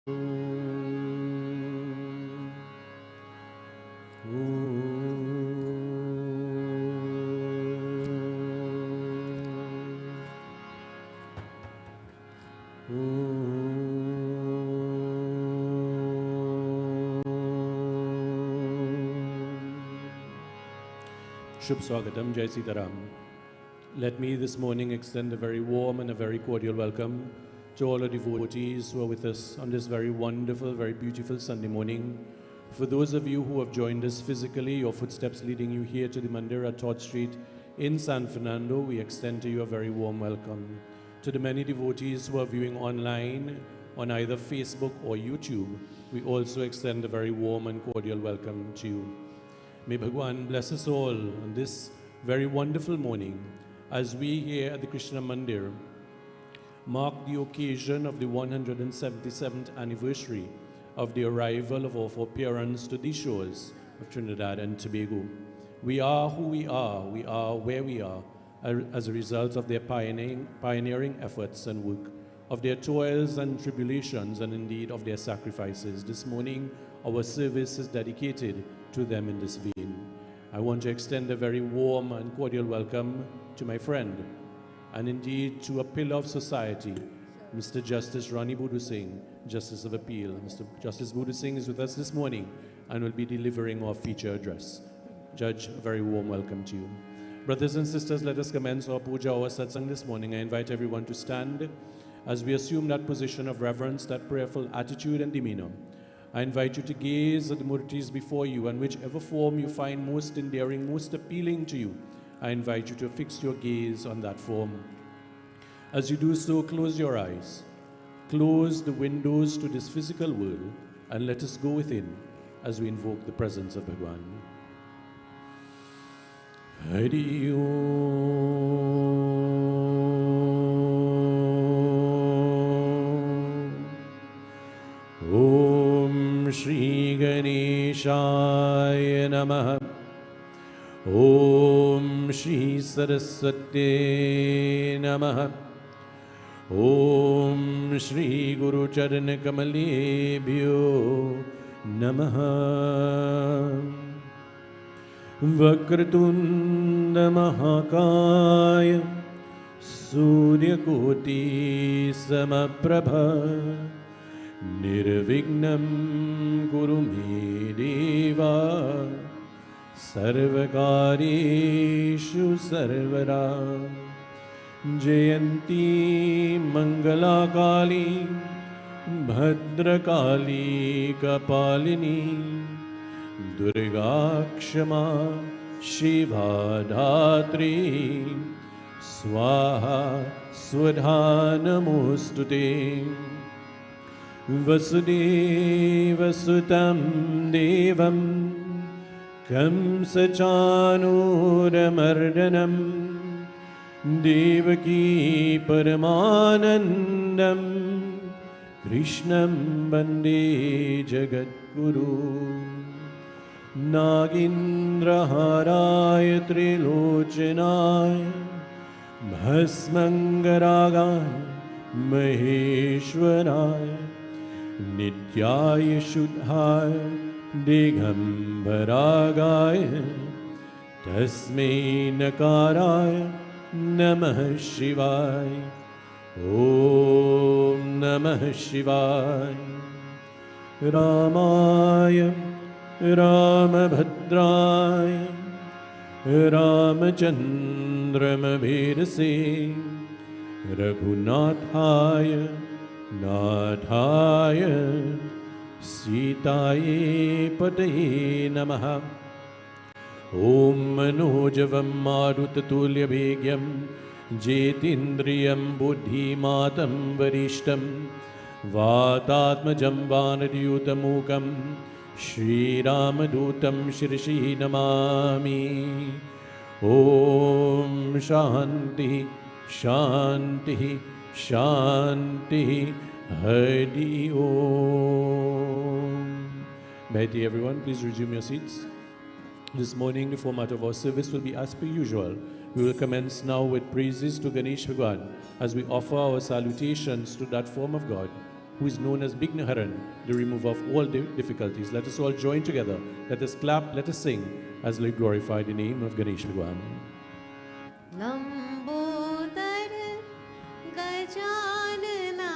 Shubh Swagatam, Jai Sitaram. Let me this morning extend a very warm and a very cordial welcome to all the devotees who are with us on this very wonderful, very beautiful Sunday morning. For those of you who have joined us physically, your footsteps leading you here to the Mandir at Todd Street in San Fernando, we extend to you a very warm welcome. To the many devotees who are viewing online on either Facebook or YouTube, we also extend a very warm and cordial welcome to you. May Bhagwan bless us all on this very wonderful morning as we here at the Krishna Mandir mark the occasion of the 177th anniversary of the arrival of our foreparents to these shores of Trinidad and Tobago. We are who we are where we are as a result of their pioneering efforts and work, of their toils and tribulations, and indeed of their sacrifices. This morning, our service is dedicated to them in this vein. I want to extend a very warm and cordial welcome to my friend, and indeed to a pillar of society, Mr. Justice Rani Budu Singh, Justice of Appeal. Mr. Justice Budu Singh is with us this morning and will be delivering our feature address. Judge, a very warm welcome to you. Brothers and sisters, let us commence our puja, our satsang this morning. I invite everyone to stand as we assume that position of reverence, that prayerful attitude and demeanor. I invite you to gaze at the murtis before you, and whichever form you find most endearing, most appealing to you, I invite you to fix your gaze on that form. As you do so, close your eyes, close the windows to this physical world, and let us go within as we invoke the presence of Bhagwan. Hari Om Shri Ganeshaya Namaha. Om Shri Saraswate Namaha. Om Shri Guru Charana Kamalebhyo Namaha. Vakratunda Mahakaya Suryakoti Samaprabha Nirvignam Guru Me Deva Sarvakarishu Sarvara Jayanti Mangala Kali Bhadrakali Kapalini Durga Kshama Shiva Dhatri Swaha Swadha Namostute Vasudeva Sutam Devam Kamsachanuramardanam Devaki Paramanandam Krishnam Bande Jagadguru Nagindraharaya Trilochanaya Bhasmangaragaya Maheshwaraya Nityaya Shuddhaya Digambaragaya Tasmai Nakaraya Namah Shivaya Om Namah Shivaya Ramaya Ramabhadraya Ramachandramabhedase Raghunathaya Nathaya Sitaye Pataye Namaha. Om Manojavam Marutatulyabhegyam Jetindriyam Buddhimatam Varishtam Vatatmajam Vanadyutamukam Shri Ramadutam Shrishi Namami. Om Shanti Shanti Shanti Hari Om. Bhai everyone, please resume your seats. This morning the format of our service will be as per usual. We will commence now with praises to Ganesh Bhagwan as we offer our salutations to that form of God who is known as Bignaharan, the remover of all difficulties. Let us all join together. Let us clap, let us sing as we glorify the name of Ganesh Bhagwan. Lambodar Gajanana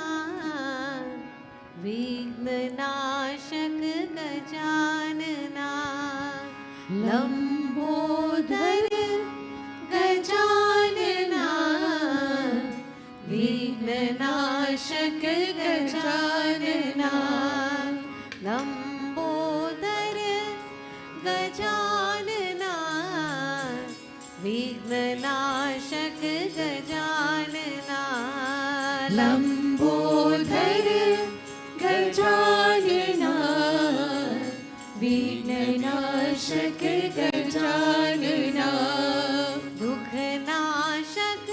विघ्ननाशक Gajanana Lambodar Gajanana विघ्ननाशक Gajanana Lambodar Gajanana विघ्ननाशक Gajanana Lambodar Gajanana विघ्ननाशक Gajanana दुःखनाशक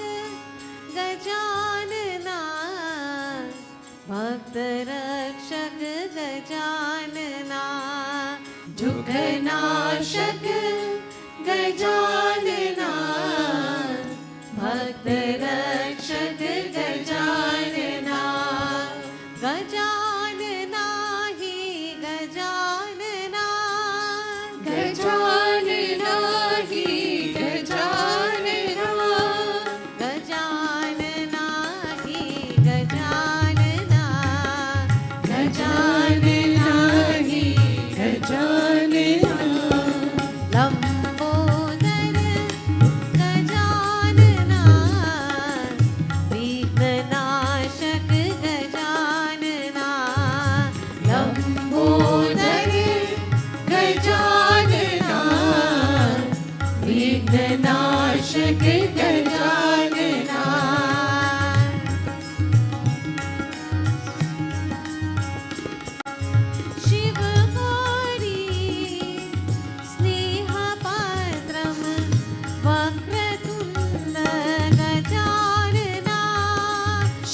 Gajanana भक्तरक्षक Gajanana दुःखनाशक Gajanana भक्तरक्षक Gajanana Gajanana ही गजानना गजानना ही गजानना गजानना ही गजानना गजानना ही गजानना लंबोदर गजानना विघ्ननाशक गजानना लंबोदर गजानना विघ्ननाशक गजानना शिव गौरी स्नेहपात्रं वक्रतुण्ड गजानना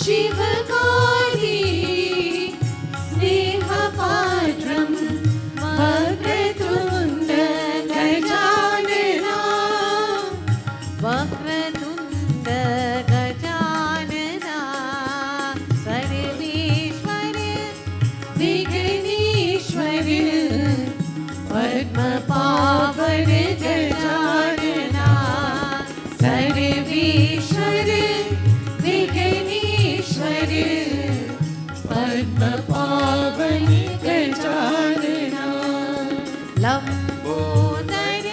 शिव गौरी स्नेहपात्रं वक्रतुण्ड गजानना वक्रतुण्ड गजानना सर्वेश्वर विघ्नेश्वर पद्मपावन गजानना सर्वेश्वर विघ्नेश्वर पद्मपावन गजानना लंबोदर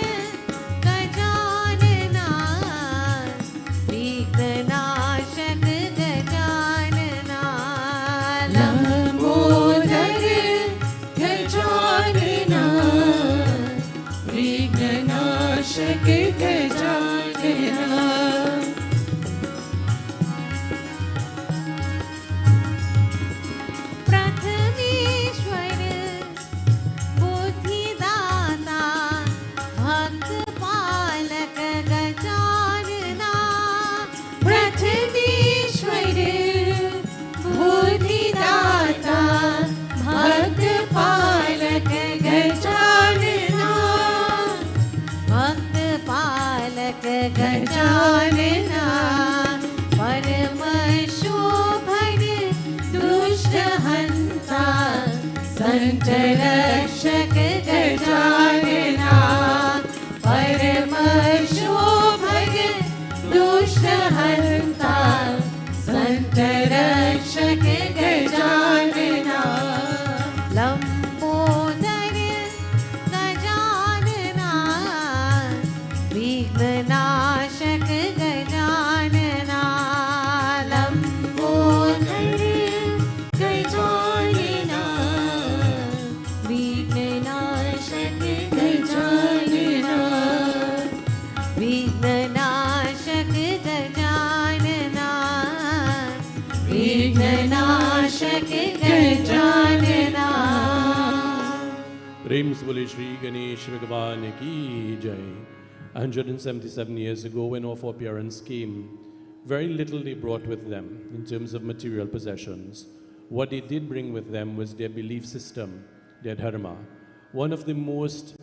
गजानना विघ्ननाशक गजानना लंबोदर गजानना विघ्ननाशक गजानना प्रथमेश्वर बुद्धिदाता भक्तपालक गजानना प्रथमेश्वर बुद्धिदाता भक्तपालक गजानना भक्तपालक गजानना परम शोभन दुष्टहंता संत रक्षक गजानना परम शोभन दुष्टहंता संत रक्षक गजानना लंबोदर गजानना विघ्ननाशक गजानना लंबोदर गजानना विघ्ननाशक गजानना विघ्ननाशक गजानना विघ्ननाशक गजानना प्रेम से बोले श्री गणेश भगवान की जय. 177 years ago, when our foreparents came, very little they brought with them in terms of material possessions. What they did bring with them was their belief system, their dharma. One of the most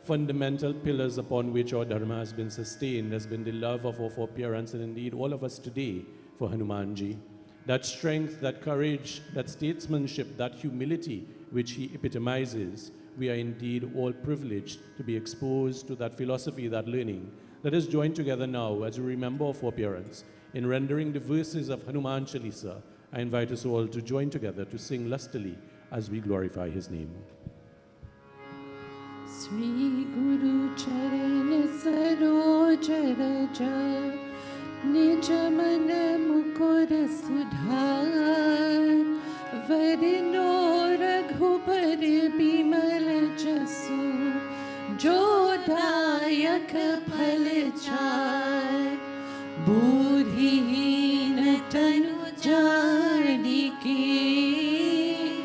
fundamental pillars upon which our dharma has been sustained has been the love of our foreparents and indeed all of us today for Hanumanji. That strength, that courage, that statesmanship, that humility which he epitomizes, we are indeed all privileged to be exposed to that philosophy, that learning. Let us join together now as we remember our foreparents in rendering the verses of Hanuman Chalisa. I invite us all to join together to sing lustily as we glorify his name. Sri Guru Charan Saroj Raja Nij Man Mukur Sudhar Varino Raghupar Bimal Jasu Jodayak Phal Char Budhihin Tanu Janiki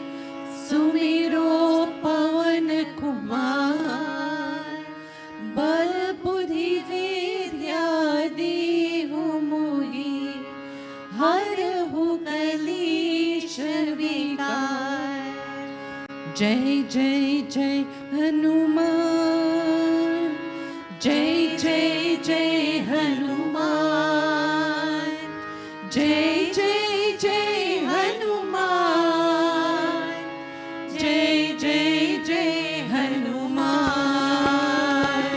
Sumiro Pavan Kumar Bal Budhi Vidya Dehu Mohi Harahu Kalish Vikar Jai Jai Jai Hanuman Jai Jai Jai Hanuman Jai Jai Jai Hanuman Jai Jai Jai Hanuman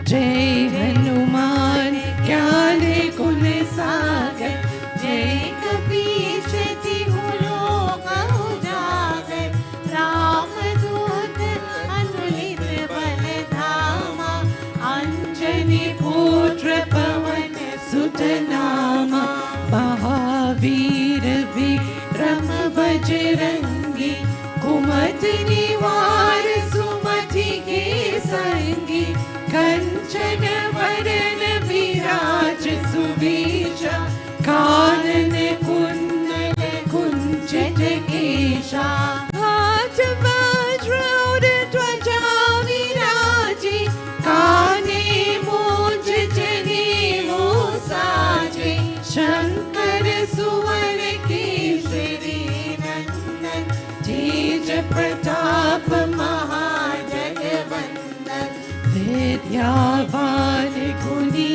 Jai Hanuman Gyan Gun Sagar Jai Kapish Tihu Loka Ujagar Ram Dut Anulit Bal Dhama Anjani Putra Pavan Sutanama Mahavir Vikram Vajrangi Kumat Nivar Sumati Ke Sangi Kanchan Varan Viraj Suvisha Kanan Kundal Kunchit Kesha Hat Vajra Dwaja Viraji Kane Munj Jani Musaji Shankar Suvar Keshari Nandan Tej Pratap Mahajagvandan Vidyavan Guni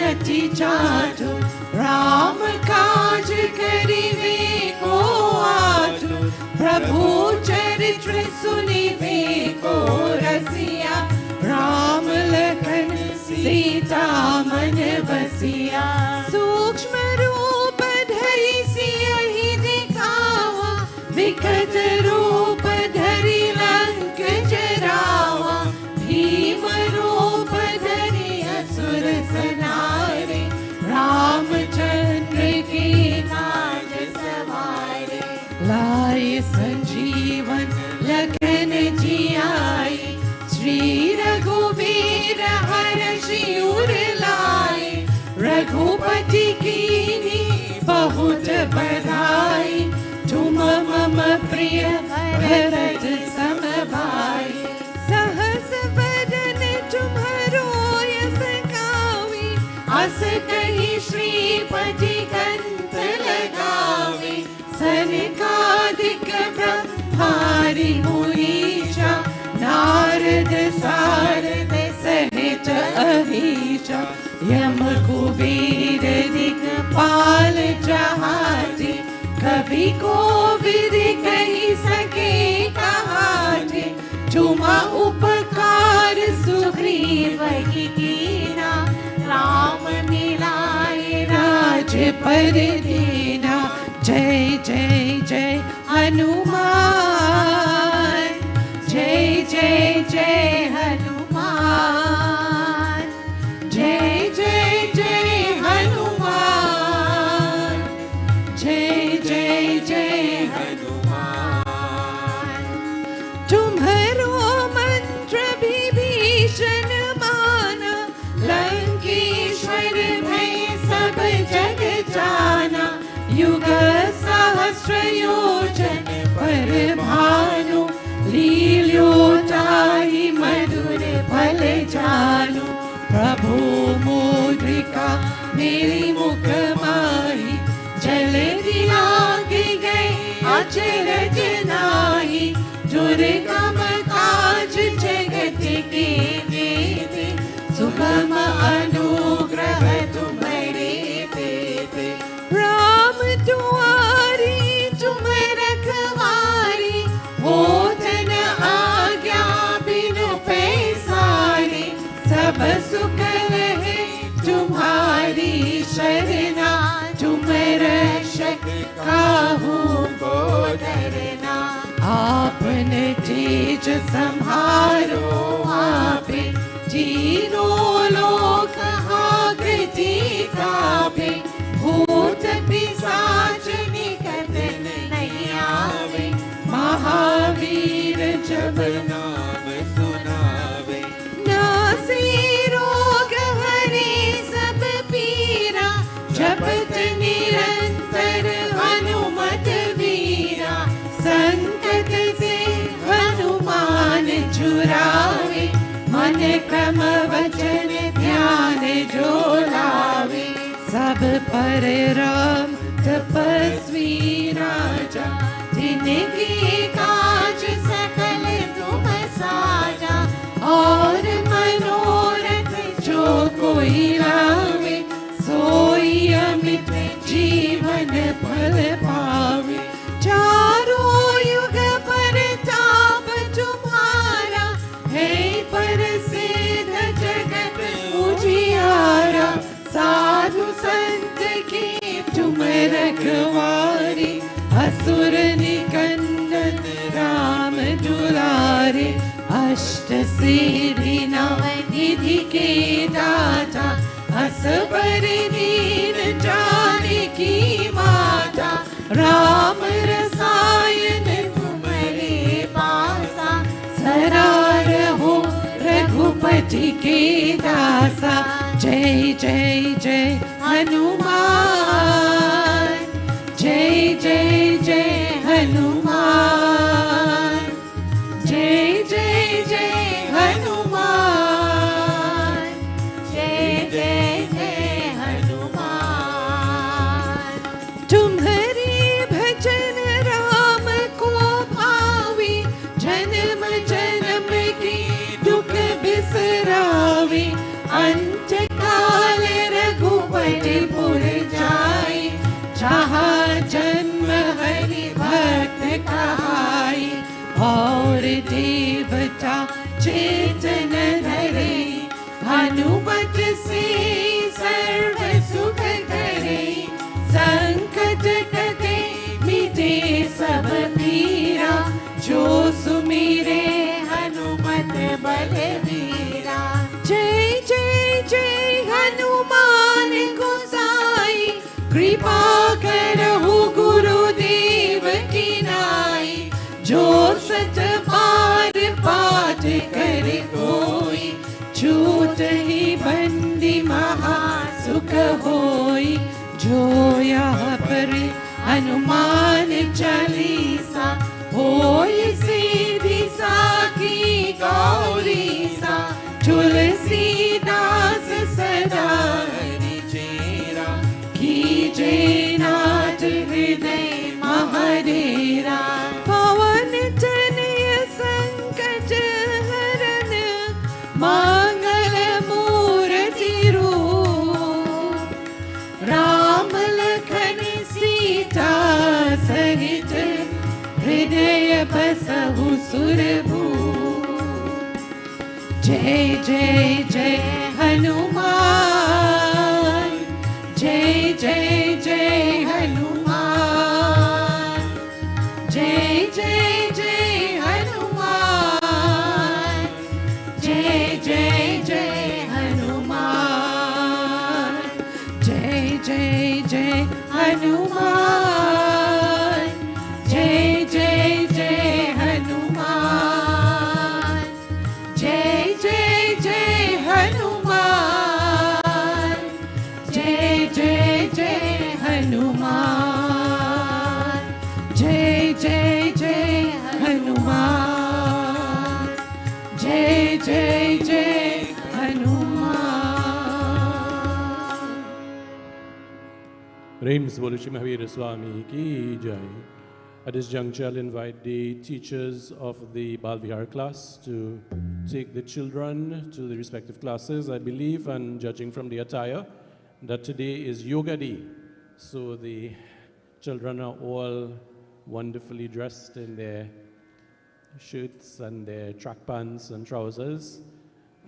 Ati Chatu Ram Kaj Karive Ko Atu Prabhu Charitra Sunive Ko Rasiya Ram Lakhan Sita Manvasiya Sukshma Roop Dhari Siya Hi Dikhawa Vikat Roop Dhari Lank Jarawa Bhima Roop Dhari Asur Sanare Ramchandra Ki Kaaj Saware Laye Sanjeevan Lakhan Ji Aaye Shri Raghuvir Harshi Ur Laaye Raghupati Kini Bahut Badhai Tum Mama Priya Bharat Samabhai Sahas Vadan Tumharo Yas Gavi As Kahi Shripati Kant Lagavi Sanikadik Brahmari Munisha Narad Sarad Sahit Ahisha Yam Kuvir Dikpal Jahati Kavi ko Vidi Kahi Sake Kahati Tuma Upakar Sugriv Ki Kina Ram Milaye Raj Paridina Jai Jai Jai Hanuman Jai Jai Jai Hanuman Jai Jai Jai Hanuman Jai Jai Jai Hanuman Tumharo mantra Bibhishan Mana Lankeshwar Bhai Sab Jag Jana Yuga Sahasra Yojan Par Bhanu Leelyotahi Madhur Phal Janu Prabhu Mudrika Meri Mukh Mahi Jal Dilag Gai Acharaj Nahi Durgam Kaj Jagat Ki Devi Sugam Anugrah Tumhare Devi Ram Duar शरणा तुम रक्षक काहू को डरना आपने तेज संहारो आपे तीनों लोक आकृति कापे भूत पिशाच निकट नहीं आवे महावीर जब नाम सुनावे नासी रोग हरे सब पीरा जपत निरंतर हनुमत वीरा संकट से हनुमान छुड़ावे मन क्रम वचन ध्यान जो लावे सब पर राम तपस्वी राजा जिनके काज सकल तुम साजा और मनोरथ जो कोई लावे सोई अमित जीवन फल पावे चारों युग परताप तुम्हारा है प्रसिद्ध जगत उजियारा साधु संत की तुम रखवारे असुर निकंदन राम दुलारे अष्ट सिद्धि नव निधि के दाता असबर दीन जानकी माता राम रसायन तुम्हारे पासा सदा रहो रघुपति के दासा जय जय जय हनुमान जय जय जय हनुमान जय जय जय हनुमान जय जय जय हनुमान तुम्हारी भजन राम को पावे जन्म जन्म की दुख बिसरावे अंत काल रघुपति पुर जाए जहाँ जन्म हरि भक्त कहाई और देवता चेतन धरे हनुमत से सर्व सुख करे संकट कटे मिटे सब पीरा जो सुमिरे हनुमत बलवीरा जय जय जय हनुमान गोसाई कृपा करहु गुरुदेव की नाई जो सत बार पाठ करे कोई छूट ही बंदी महा सुख होई जो यहाँ पर हनुमान चालीसा होई सीधी साखी गौरी सा तुलसीदास सदा हरि चेरा कीजे नाथ हृदय महडेरा पवन तनय संकट हरन मंगल मूर्ति रूप राम लखन सीता सहित हृदय बसहु सुरभूप जय जय जय हनुमान जय जय जय हनुमान जय जय जय हनुमान जय जय जय हनुमान जय जय जय हनुमान जय जय जय हनुमान जय जय जय हनुमान जय जय जय हनुमान जय जय जय हनुमान जय जय जय Hanuman Prem se bolo Shri Mahavira Swami ki jai. At this juncture, I'll invite the teachers of the Bal Vihar class to take the children to the respective classes. I believe, and judging from the attire, that today is Yoga Day. So the children are all wonderfully dressed in their shirts and their track pants and trousers,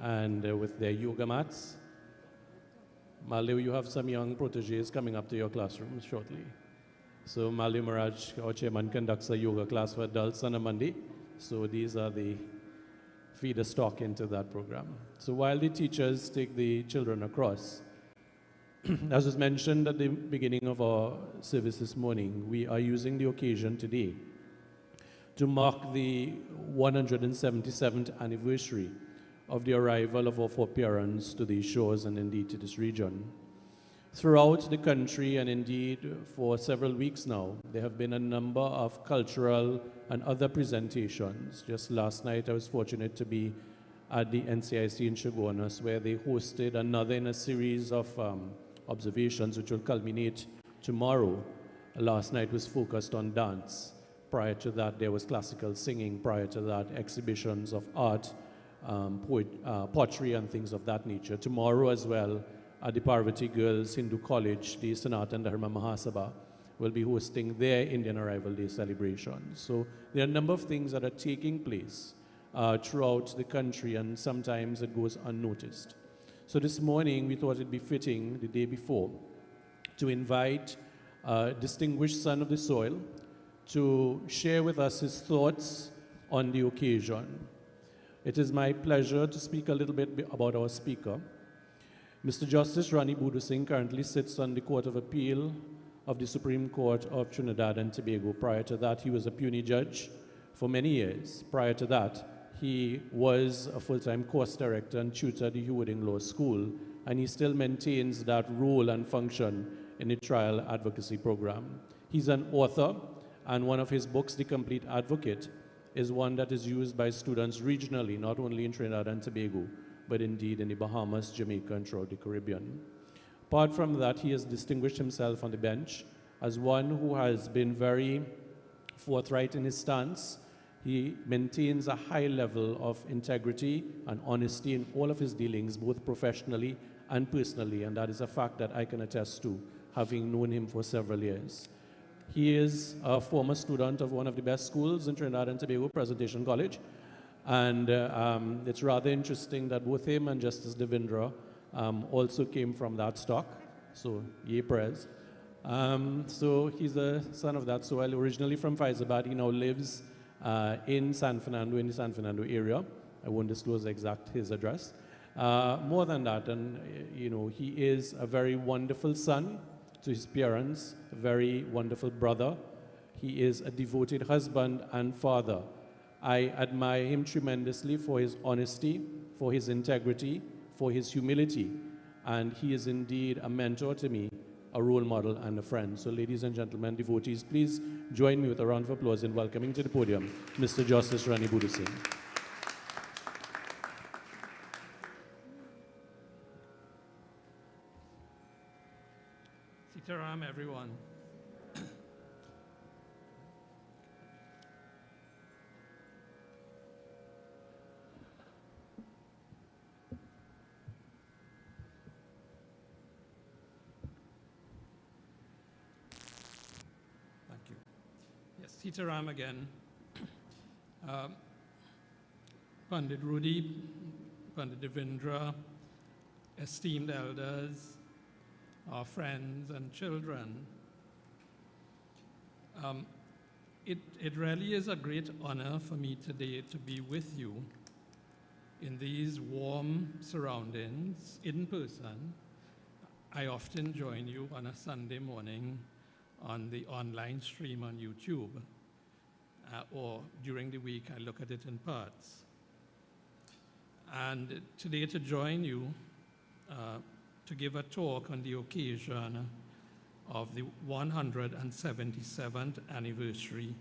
and with their yoga mats. Maldi, you have some young proteges coming up to your classrooms shortly. So Maldi Maraj, our chairman, conducts a yoga class for adults on a Monday. So these are the feeder stock into that program. So while the teachers take the children across, as was mentioned at the beginning of our service this morning, we are using the occasion today to mark the 177th anniversary of the arrival of our foreparents to these shores and indeed to this region. Throughout the country and indeed for several weeks now, there have been a number of cultural and other presentations. Just last night I was fortunate to be at the NCIC in Chaguanas where they hosted another in a series of observations which will culminate tomorrow. Last night was focused on dance. Prior to that there was classical singing. Prior to that exhibitions of art, pottery and things of that nature. Tomorrow as well, at the Parvati Girls Hindu College, the Sanatan Dharma Mahasabha will be hosting their Indian Arrival Day celebration. So there are a number of things that are taking place throughout the country, and sometimes it goes unnoticed. So this morning we thought it'd be fitting, the day before, to invite a distinguished son of the soil to share with us his thoughts on the occasion. It is my pleasure to speak a little bit about our speaker. Mr. Justice Rani Budu Singh currently sits on the Court of Appeal of the Supreme Court of Trinidad and Tobago. Prior to that, he was a puisne judge for many years. Prior to that, he was a full-time course director and tutor at the Hewarding Law School, and he still maintains that role and function in the trial advocacy program. He's an author, and one of his books, The Complete Advocate, is one that is used by students regionally, not only in Trinidad and Tobago, but indeed in the Bahamas, Jamaica, and throughout the Caribbean. Apart from that, he has distinguished himself on the bench as one who has been very forthright in his stance. He maintains a high level of integrity and honesty in all of his dealings, both professionally and personally, and that is a fact that I can attest to, having known him for several years. He is a former student of one of the best schools in Trinidad and Tobago, Presentation College, and it's rather interesting that both him and Justice Devendra also came from that stock, so ye prez. So he's a son of that soil, originally from Faizabad. He now lives in San Fernando, in the San Fernando area. I won't disclose his address. More than that, and he is a very wonderful son to his parents, a very wonderful brother. He is a devoted husband and father. I admire him tremendously for his honesty, for his integrity, for his humility, and he is indeed a mentor to me, a role model and a friend. So ladies and gentlemen, devotees, please join me with a round of applause in welcoming to the podium Mr. Justice Rani Budu Singh. Sitaram, everyone. Thank you. Yes, Sitaram again. Pandit Rudy, Pandit Devendra, esteemed elders, our friends and children. It really is a great honor for me today to be with you in these warm surroundings in person. I often join you on a Sunday morning on the online stream on YouTube, or during the week I look at it in parts. And today to join you to give a talk on the occasion of the 177th anniversary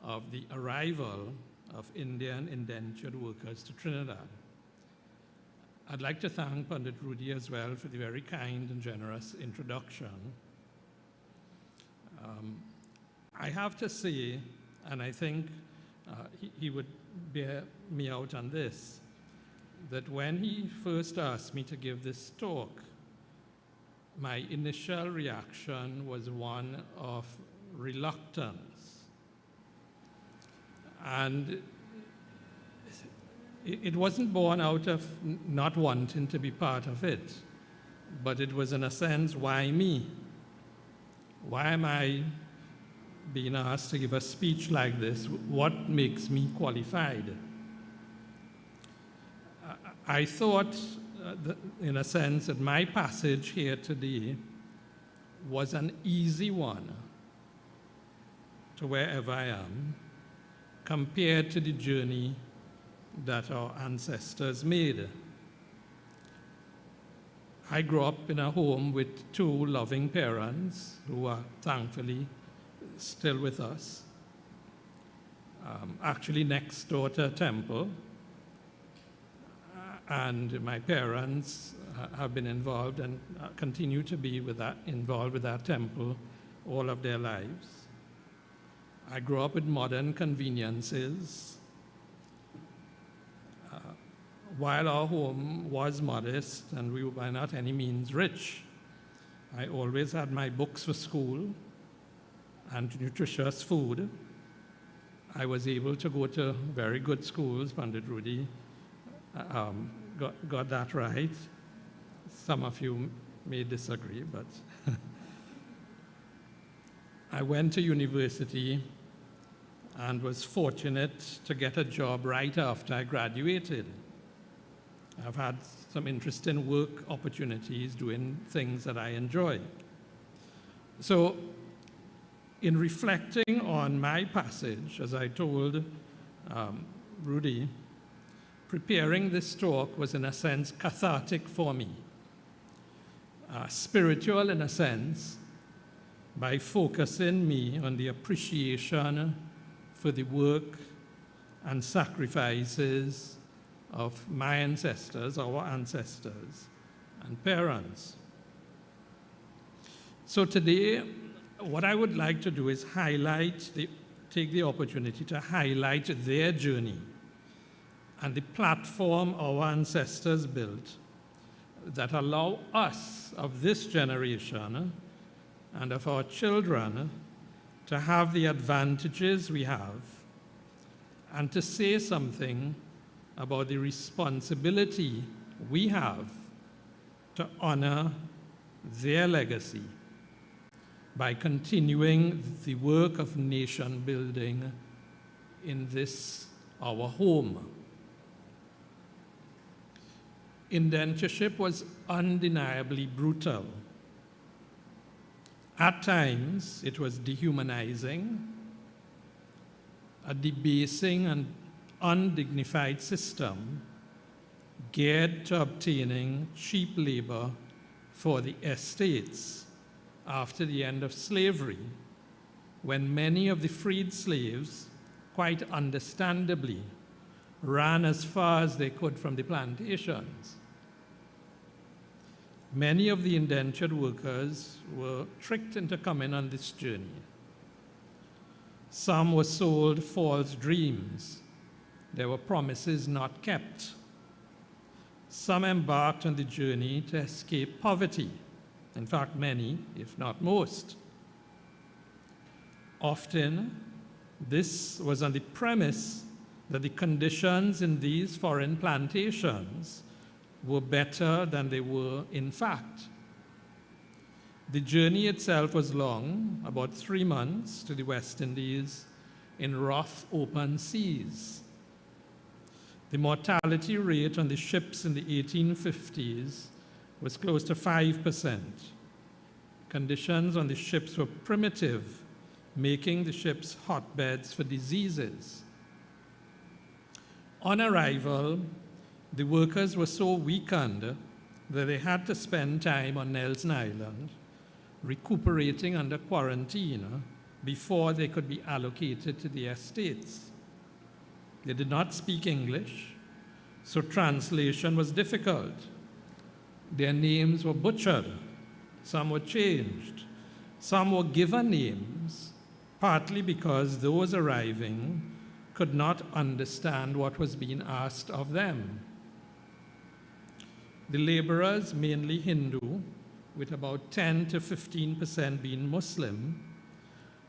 of the arrival of Indian indentured workers to Trinidad. I'd like to thank Pandit Rudy as well for the very kind and generous introduction. I have to say, and I think he would bear me out on this, that when he first asked me to give this talk, my initial reaction was one of reluctance. And it wasn't born out of not wanting to be part of it. but it was in a sense, why me? Why am I being asked to give a speech like this? What makes me qualified? I thought, in a sense, that my passage here today was an easy one to wherever I am, compared to the journey that our ancestors made. I grew up in a home with two loving parents who are thankfully still with us, actually next door to a temple. And my parents have been involved and continue to be involved with that temple all of their lives. I grew up with modern conveniences. While our home was modest and we were by not any means rich, I always had my books for school and nutritious food. I was able to go to very good schools. Pandit Rudy got that right. Some of you may disagree, but I went to university and was fortunate to get a job right after I graduated. I've had some interesting work opportunities doing things that I enjoy. So, in reflecting on my passage, as I told Rudy, preparing this talk was in a sense cathartic for me. Spiritual in a sense, by focusing me on the appreciation for the work and sacrifices of my ancestors, our ancestors, and parents. So today, what I would like to do is take the opportunity to highlight their journey and the platform our ancestors built that allow us of this generation and of our children to have the advantages we have and to say something about the responsibility we have to honor their legacy by continuing the work of nation building in this, our home. Indentureship was undeniably brutal. At times, it was dehumanizing, a debasing and undignified system geared to obtaining cheap labor for the estates after the end of slavery, when many of the freed slaves, quite understandably, ran as far as they could from the plantations. Many of the indentured workers were tricked into coming on this journey. Some were sold false dreams. There were promises not kept. Some embarked on the journey to escape poverty. In fact, many, if not most. Often, this was on the premise that the conditions in these foreign plantations were better than they were in fact. The journey itself was long, about 3 months to the West Indies in rough open seas. The mortality rate on the ships in the 1850s was close to 5%. Conditions on the ships were primitive, making the ships hotbeds for diseases. On arrival, the workers were so weakened that they had to spend time on Nelson Island, recuperating under quarantine before they could be allocated to the estates. They did not speak English, so translation was difficult. Their names were butchered, some were changed, some were given names, partly because those arriving could not understand what was being asked of them. The laborers, mainly Hindu, with about 10 to 15% being Muslim,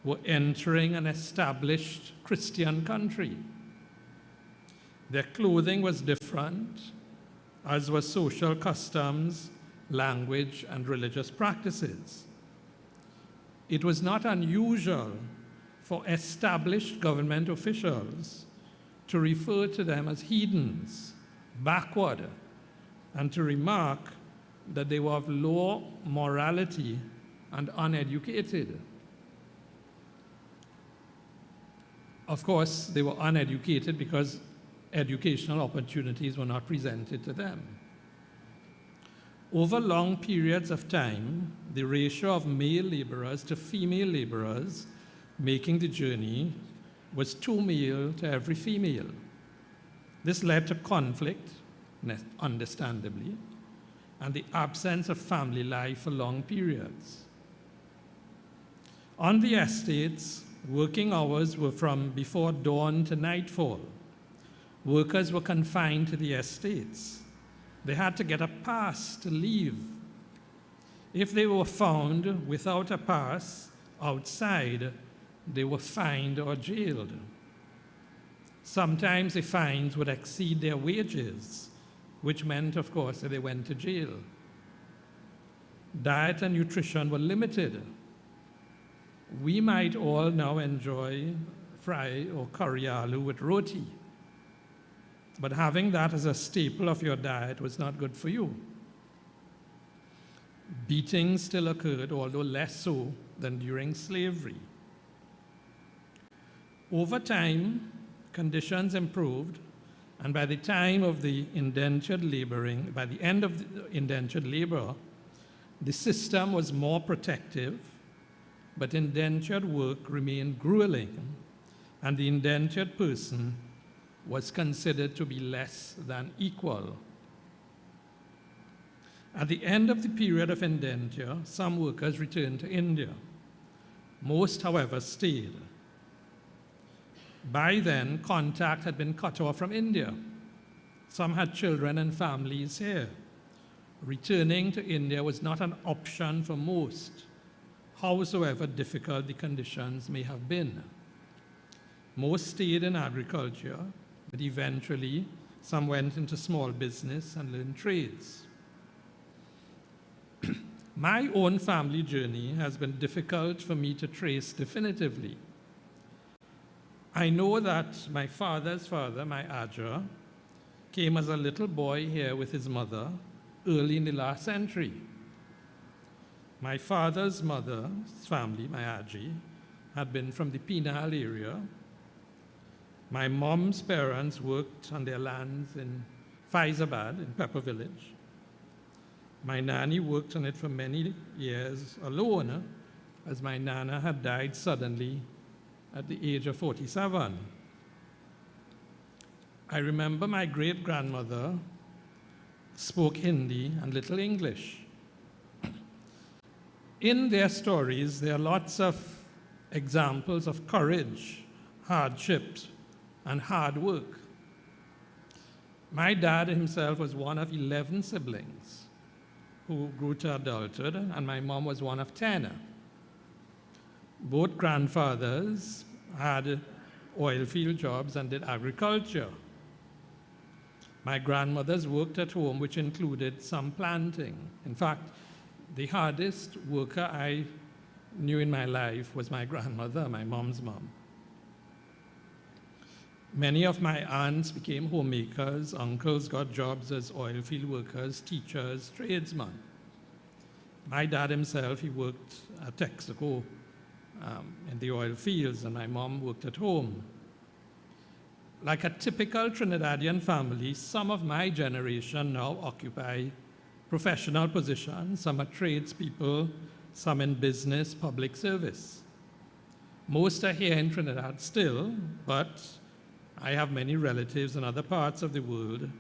were entering an established Christian country. Their clothing was different, as were social customs language, and religious practices. It was not unusual for established government officials to refer to them as heathens, backward, and to remark that they were of low morality and uneducated. Of course, they were uneducated because educational opportunities were not presented to them. Over long periods of time, the ratio of male laborers to female laborers making the journey was 2 male to every female. This led to conflict, understandably, and the absence of family life for long periods. On the estates, working hours were from before dawn to nightfall. Workers were confined to the estates. They had to get a pass to leave. If they were found without a pass outside, they were fined or jailed. Sometimes the fines would exceed their wages, which meant, of course, that they went to jail. Diet and nutrition were limited. We might all now enjoy fry or curry aloo with roti, but having that as a staple of your diet was not good for you. Beatings still occurred, although less so than during slavery. Over time, conditions improved, and by the time of the indentured laboring, by the end of the indentured labor, the system was more protective, but indentured work remained grueling, and the indentured person was considered to be less than equal. At the end of the period of indenture, some workers returned to India. Most, however, stayed. By then, contact had been cut off from India. Some had children and families here. Returning to India was not an option for most, howsoever difficult the conditions may have been. Most stayed in agriculture, but eventually some went into small business and learned trades. My own family journey has been difficult for me to trace definitively. I know that my father's father, my Ajah, came as a little boy here with his mother early in the last century. My father's mother's family, my Aji, had been from the Penal area. My mom's parents worked on their lands in Faizabad, in Pepper Village. My nanny worked on it for many years alone, as my nana had died suddenly at the age of 47. I remember my great-grandmother spoke Hindi and little English. In their stories, there are lots of examples of courage, hardships, and hard work. My dad himself was one of 11 siblings who grew to adulthood, and my mom was one of 10. Both grandfathers had oil field jobs and did agriculture. My grandmothers worked at home, which included some planting. In fact, the hardest worker I knew in my life was my grandmother, my mom's mom. Many of my aunts became homemakers, uncles got jobs as oil field workers, teachers, tradesmen. My dad himself, he worked at Texaco in the oil fields, and my mom worked at home. Like a typical Trinidadian family, some of my generation now occupy professional positions. Some are tradespeople, some in business, public service. Most are here in Trinidad still, but I have many relatives in other parts of the world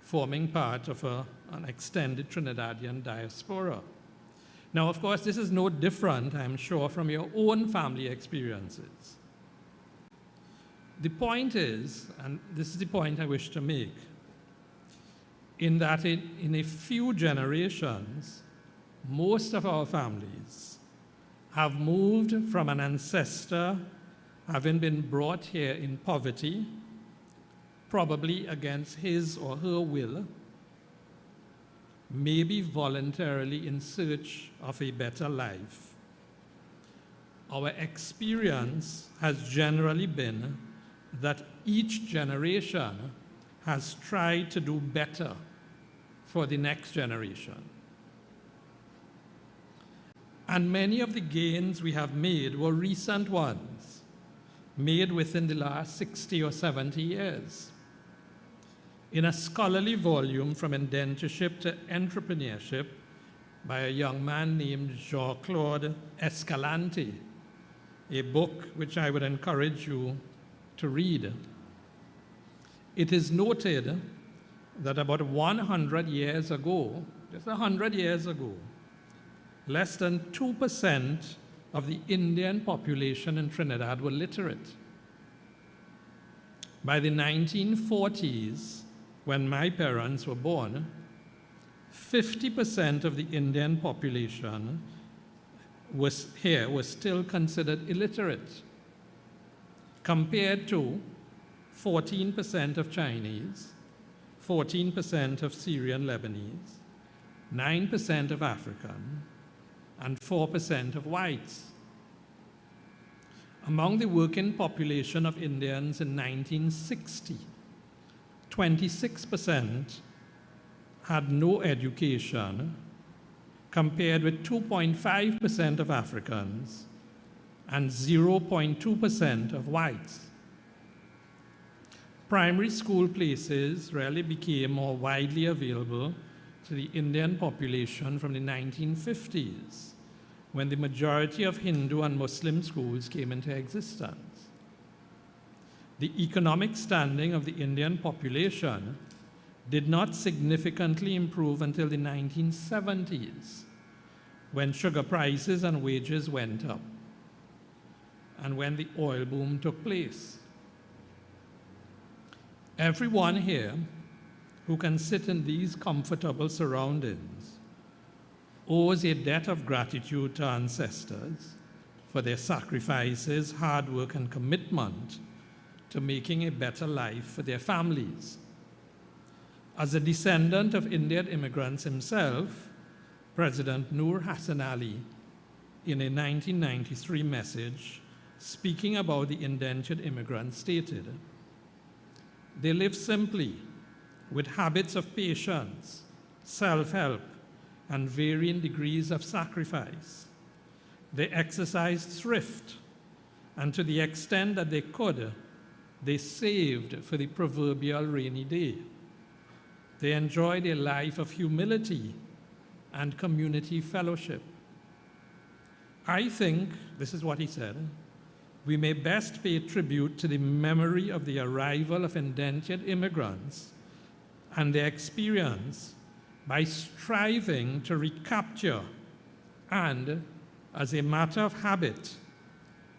forming part of an extended Trinidadian diaspora. Now, of course, this is no different, I'm sure, from your own family experiences. The point is, and this is the point I wish to make, in that in a few generations, most of our families have moved from an ancestor having been brought here in poverty, probably against his or her will, maybe voluntarily in search of a better life. Our experience has generally been that each generation has tried to do better for the next generation. And many of the gains we have made were recent ones, made within the last 60 or 70 years. In a scholarly volume from indentureship to entrepreneurship by a young man named Jean-Claude Escalante, a book which I would encourage you to read, it is noted that about 100 years ago, just 100 years ago, less than 2% of the Indian population in Trinidad were literate. By the 1940s, when my parents were born, 50% of the Indian population was still considered illiterate, compared to 14% of Chinese, 14% of Syrian Lebanese, 9% of African, and 4% of whites. Among the working population of Indians in 1960, 26% had no education, compared with 2.5% of Africans and 0.2% of whites. Primary school places rarely became more widely available to the Indian population from the 1950s, when the majority of Hindu and Muslim schools came into existence. The economic standing of the Indian population did not significantly improve until the 1970s, when sugar prices and wages went up, and when the oil boom took place. Everyone here who can sit in these comfortable surroundings owes a debt of gratitude to ancestors for their sacrifices, hard work, and commitment to making a better life for their families. As a descendant of Indian immigrants himself, President Noor Hassan Ali, in a 1993 message speaking about the indentured immigrants, stated, "They live simply, with habits of patience, self-help, and varying degrees of sacrifice. They exercised thrift, and to the extent that they could, they saved for the proverbial rainy day. They enjoyed a life of humility and community fellowship. I think," this is what he said, "we may best pay tribute to the memory of the arrival of indentured immigrants and their experience by striving to recapture and, as a matter of habit,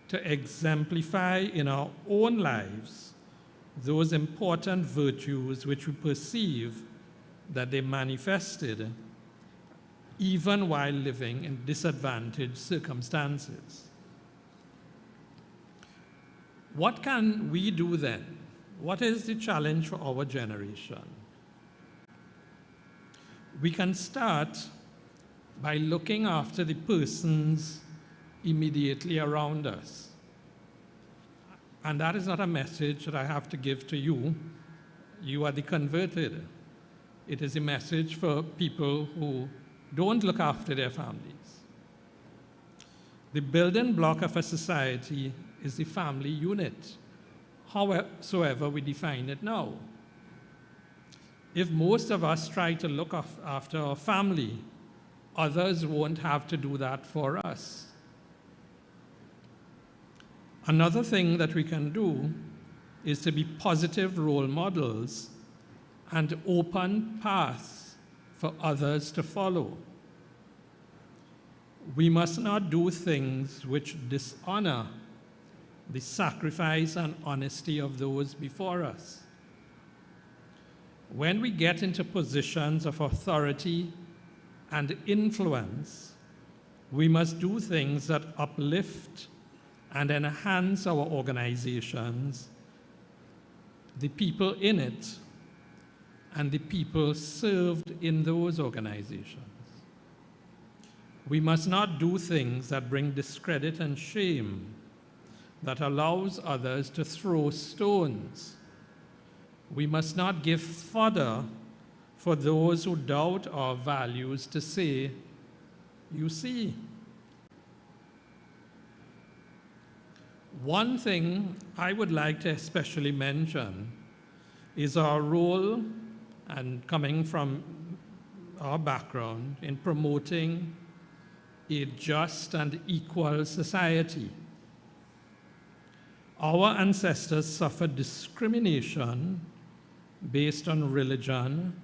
to exemplify in our own lives those important virtues which we perceive that they manifested even while living in disadvantaged circumstances." What can we do then? What is the challenge for our generation? We can start by looking after the persons immediately around us. And that is not a message that I have to give to you. You are the converted. It is a message for people who don't look after their families. The building block of a society is the family unit, howsoever we define it now. If most of us try to look after our family, others won't have to do that for us. Another thing that we can do is to be positive role models and open paths for others to follow. We must not do things which dishonor the sacrifice and honesty of those before us. When we get into positions of authority and influence, we must do things that uplift and enhance our organizations, the people in it, and the people served in those organizations. We must not do things that bring discredit and shame, that allows others to throw stones. We must not give fodder for those who doubt our values to say, "You see." One thing I would like to especially mention is our role, and coming from our background, in promoting a just and equal society. Our ancestors suffered discrimination based on religion,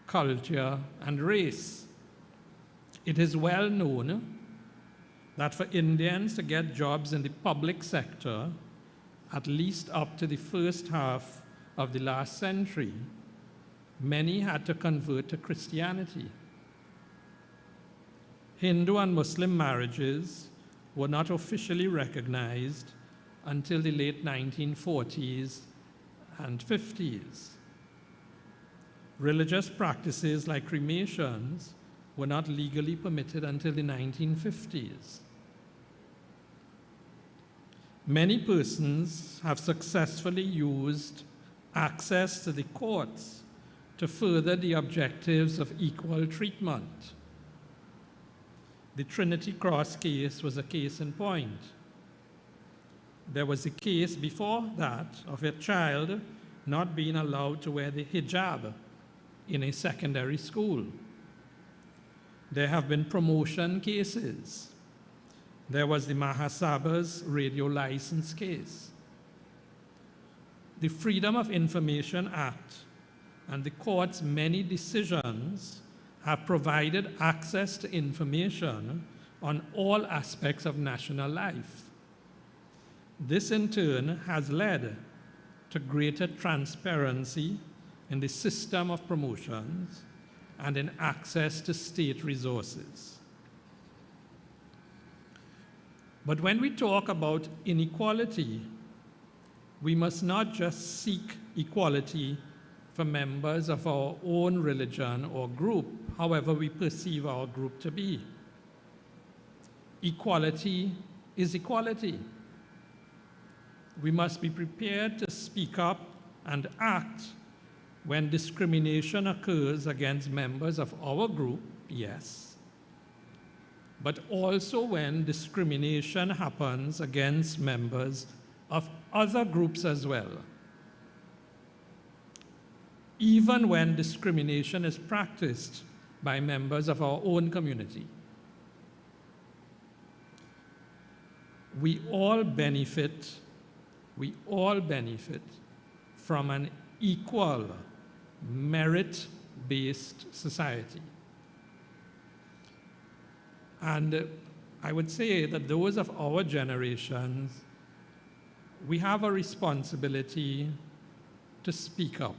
culture, and race. It is well known that for Indians to get jobs in the public sector, at least up to the first half of the last century, many had to convert to Christianity. Hindu and Muslim marriages were not officially recognized until the late 1940s and 50s. Religious practices like cremations were not legally permitted until the 1950s. Many persons have successfully used access to the courts to further the objectives of equal treatment. The Trinity Cross case was a case in point. There was a case before that of a child not being allowed to wear the hijab in a secondary school. There have been promotion cases. There was the Mahasaba's radio license case. The Freedom of Information Act and the court's many decisions have provided access to information on all aspects of national life. This in turn has led to greater transparency in the system of promotions and in access to state resources. But when we talk about inequality, we must not just seek equality for members of our own religion or group, however we perceive our group to be. Equality is equality. We must be prepared to speak up and act when discrimination occurs against members of our group, yes, but also when discrimination happens against members of other groups as well. Even when discrimination is practiced by members of our own community. We all benefit from an equal, merit-based society. And I would say that those of our generations, we have a responsibility to speak up.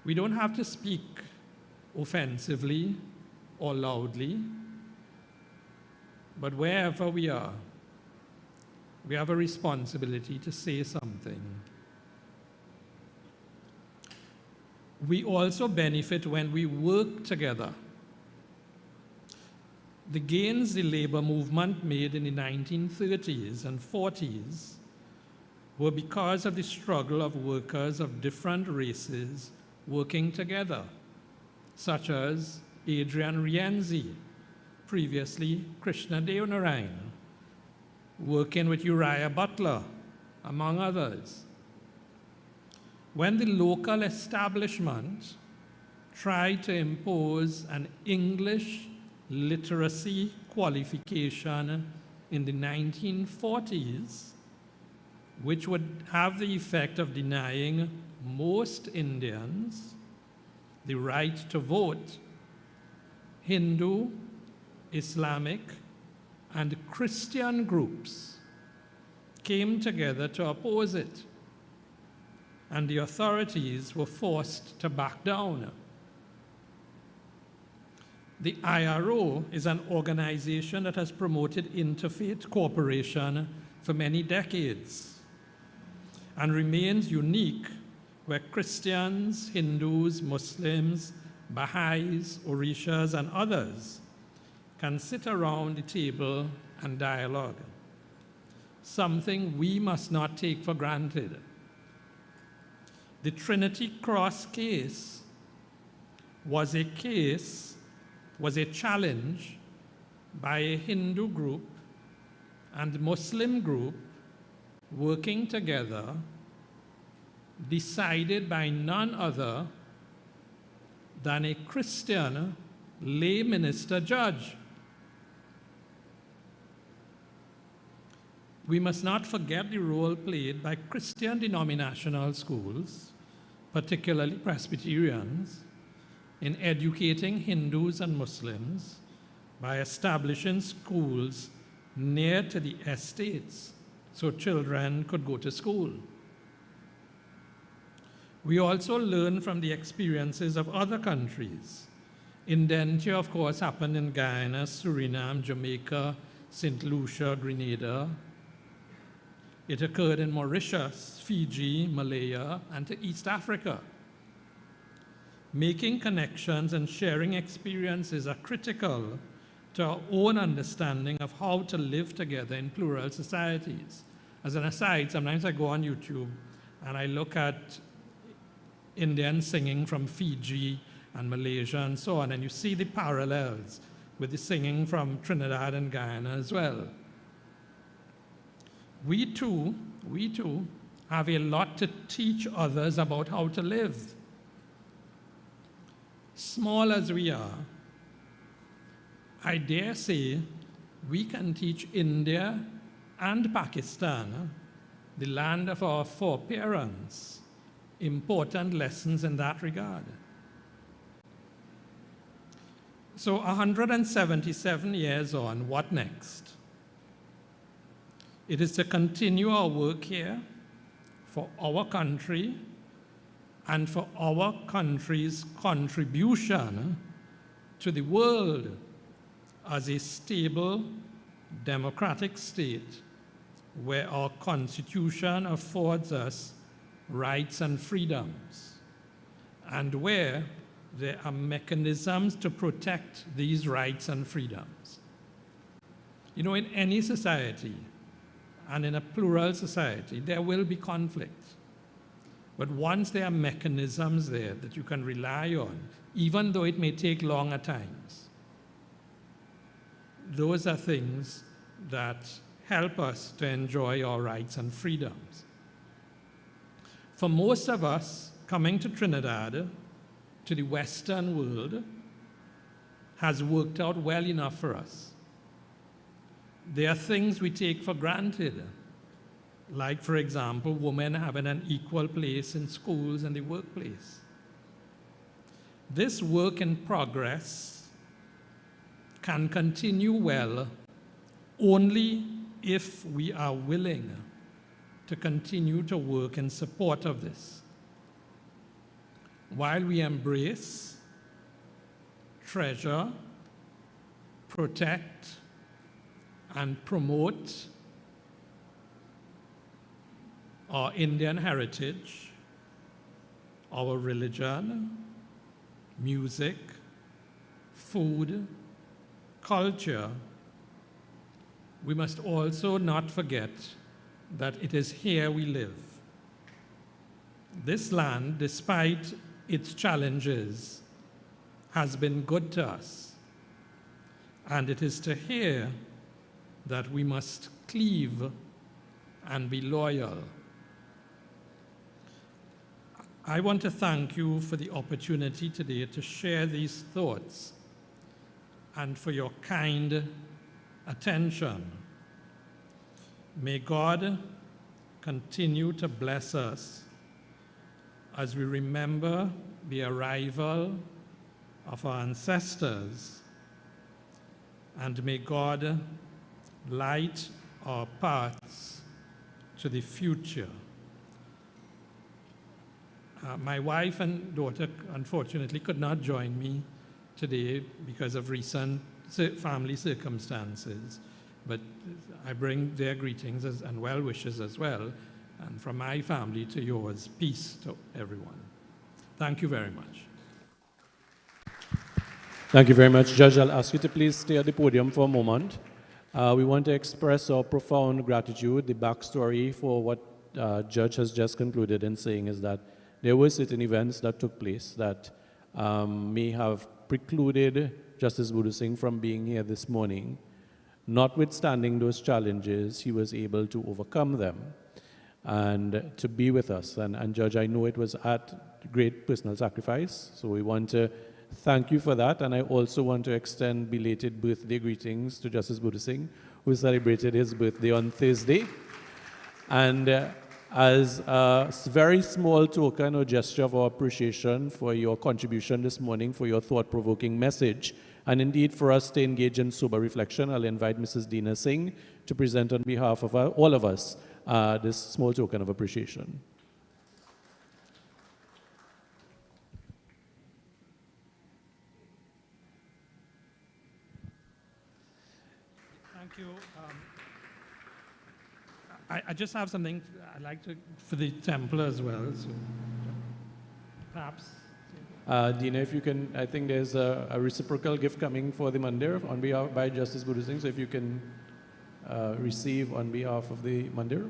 We don't have to speak offensively or loudly, but wherever we are, we have a responsibility to say something. We also benefit when we work together. The gains the labor movement made in the 1930s and 40s were because of the struggle of workers of different races working together, such as Adrian Rienzi, previously Krishna Mandir, working with Uriah Butler, among others. When the local establishment tried to impose an English literacy qualification in the 1940s, which would have the effect of denying most Indians the right to vote, Hindu, Islamic, and Christian groups came together to oppose it, and the authorities were forced to back down. The IRO is an organization that has promoted interfaith cooperation for many decades and remains unique where Christians, Hindus, Muslims, Baha'is, Orishas, and others can sit around the table and dialogue, something we must not take for granted. The Trinity Cross case was a challenge by a Hindu group and Muslim group working together, decided by none other than a Christian lay minister judge. We must not forget the role played by Christian denominational schools, particularly Presbyterians, in educating Hindus and Muslims by establishing schools near to the estates so children could go to school. We also learn from the experiences of other countries. Indenture, of course, happened in Guyana, Suriname, Jamaica, St. Lucia, Grenada. It occurred in Mauritius, Fiji, Malaya, and to East Africa. Making connections and sharing experiences are critical to our own understanding of how to live together in plural societies. As an aside, sometimes I go on YouTube and I look at Indian singing from Fiji and Malaysia and so on, and you see the parallels with the singing from Trinidad and Guyana as well. We too have a lot to teach others about how to live. Small as we are, I dare say we can teach India and Pakistan, the land of our foreparents, important lessons in that regard. So 177 years on, what next? It is to continue our work here for our country and for our country's contribution to the world as a stable, democratic state where our Constitution affords us rights and freedoms, and where there are mechanisms to protect these rights and freedoms. You know, in any society, and in a plural society, there will be conflict. But once there are mechanisms there that you can rely on, even though it may take long at times, those are things that help us to enjoy our rights and freedoms. For most of us, coming to Trinidad, to the Western world, has worked out well enough for us. There are things we take for granted, like, for example, women having an equal place in schools and the workplace. This work in progress can continue well only if we are willing to continue to work in support of this. While we embrace, treasure, protect, and promote our Indian heritage, our religion, music, food, culture, we must also not forget that it is here we live. This land, despite its challenges, has been good to us, and it is to here that we must cleave and be loyal. I want to thank you for the opportunity today to share these thoughts and for your kind attention. May God continue to bless us as we remember the arrival of our ancestors, and may God light our paths to the future. My wife and daughter, unfortunately, could not join me today because of recent family circumstances, but I bring their greetings and well wishes as well. And from my family to yours, peace to everyone. Thank you very much. Thank you very much. Judge, I'll ask you to please stay at the podium for a moment. We want to express our profound gratitude. The backstory for what Judge has just concluded in saying is that there were certain events that took place that may have precluded Justice Budu Singh from being here this morning. Notwithstanding those challenges, he was able to overcome them and to be with us. And Judge, I know it was at great personal sacrifice, so we want to thank you for that. And I also want to extend belated birthday greetings to Justice Budu Singh, who celebrated his birthday on Thursday. And as a very small token or gesture of our appreciation for your contribution this morning, for your thought-provoking message, and indeed for us to engage in sober reflection, I'll invite Mrs. Dina Singh to present on behalf of all of us this small token of appreciation. Thank you. I just have something I'd like to, for the temple as well, so perhaps. Dina, if you can, I think there's a reciprocal gift coming for the Mandir on behalf by Justice Budu Singh, so if you can receive on behalf of the Mandir.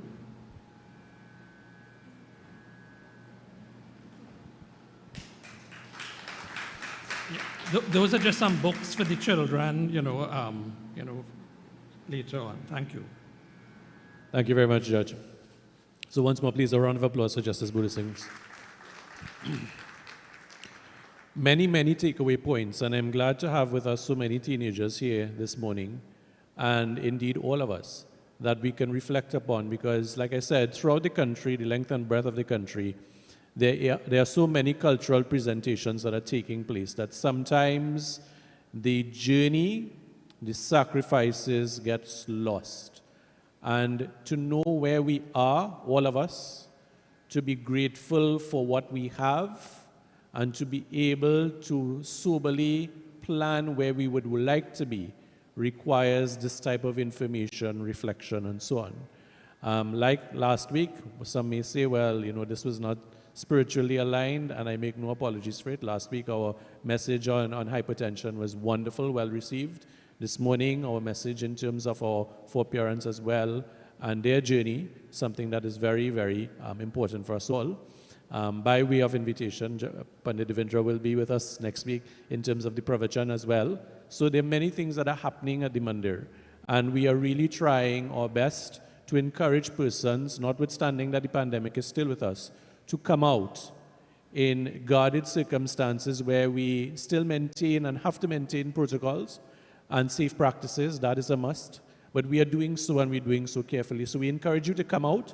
Those are just some books for the children, later on. Thank you. Thank you very much, Judge. So once more, please, a round of applause for Justice Budu Singh. Many, many takeaway points, and I'm glad to have with us so many teenagers here this morning, and indeed all of us, that we can reflect upon, because like I said, throughout the country, the length and breadth of the country, there are so many cultural presentations that are taking place that sometimes the journey, the sacrifices gets lost. And to know where we are, all of us, to be grateful for what we have, and to be able to soberly plan where we would like to be, requires this type of information, reflection, and so on. Like last week, some may say, well, this was not spiritually aligned, and I make no apologies for it. Last week, our message on hypertension was wonderful, well received. This morning, our message in terms of our four parents as well, and their journey, something that is very, very important for us all. By way of invitation, Pandit Devendra will be with us next week in terms of the pravachan as well. So there are many things that are happening at the Mandir, and we are really trying our best to encourage persons, notwithstanding that the pandemic is still with us, to come out in guarded circumstances where we still maintain and have to maintain protocols and safe practices. That is a must. But we are doing so, and we're doing so carefully. So we encourage you to come out,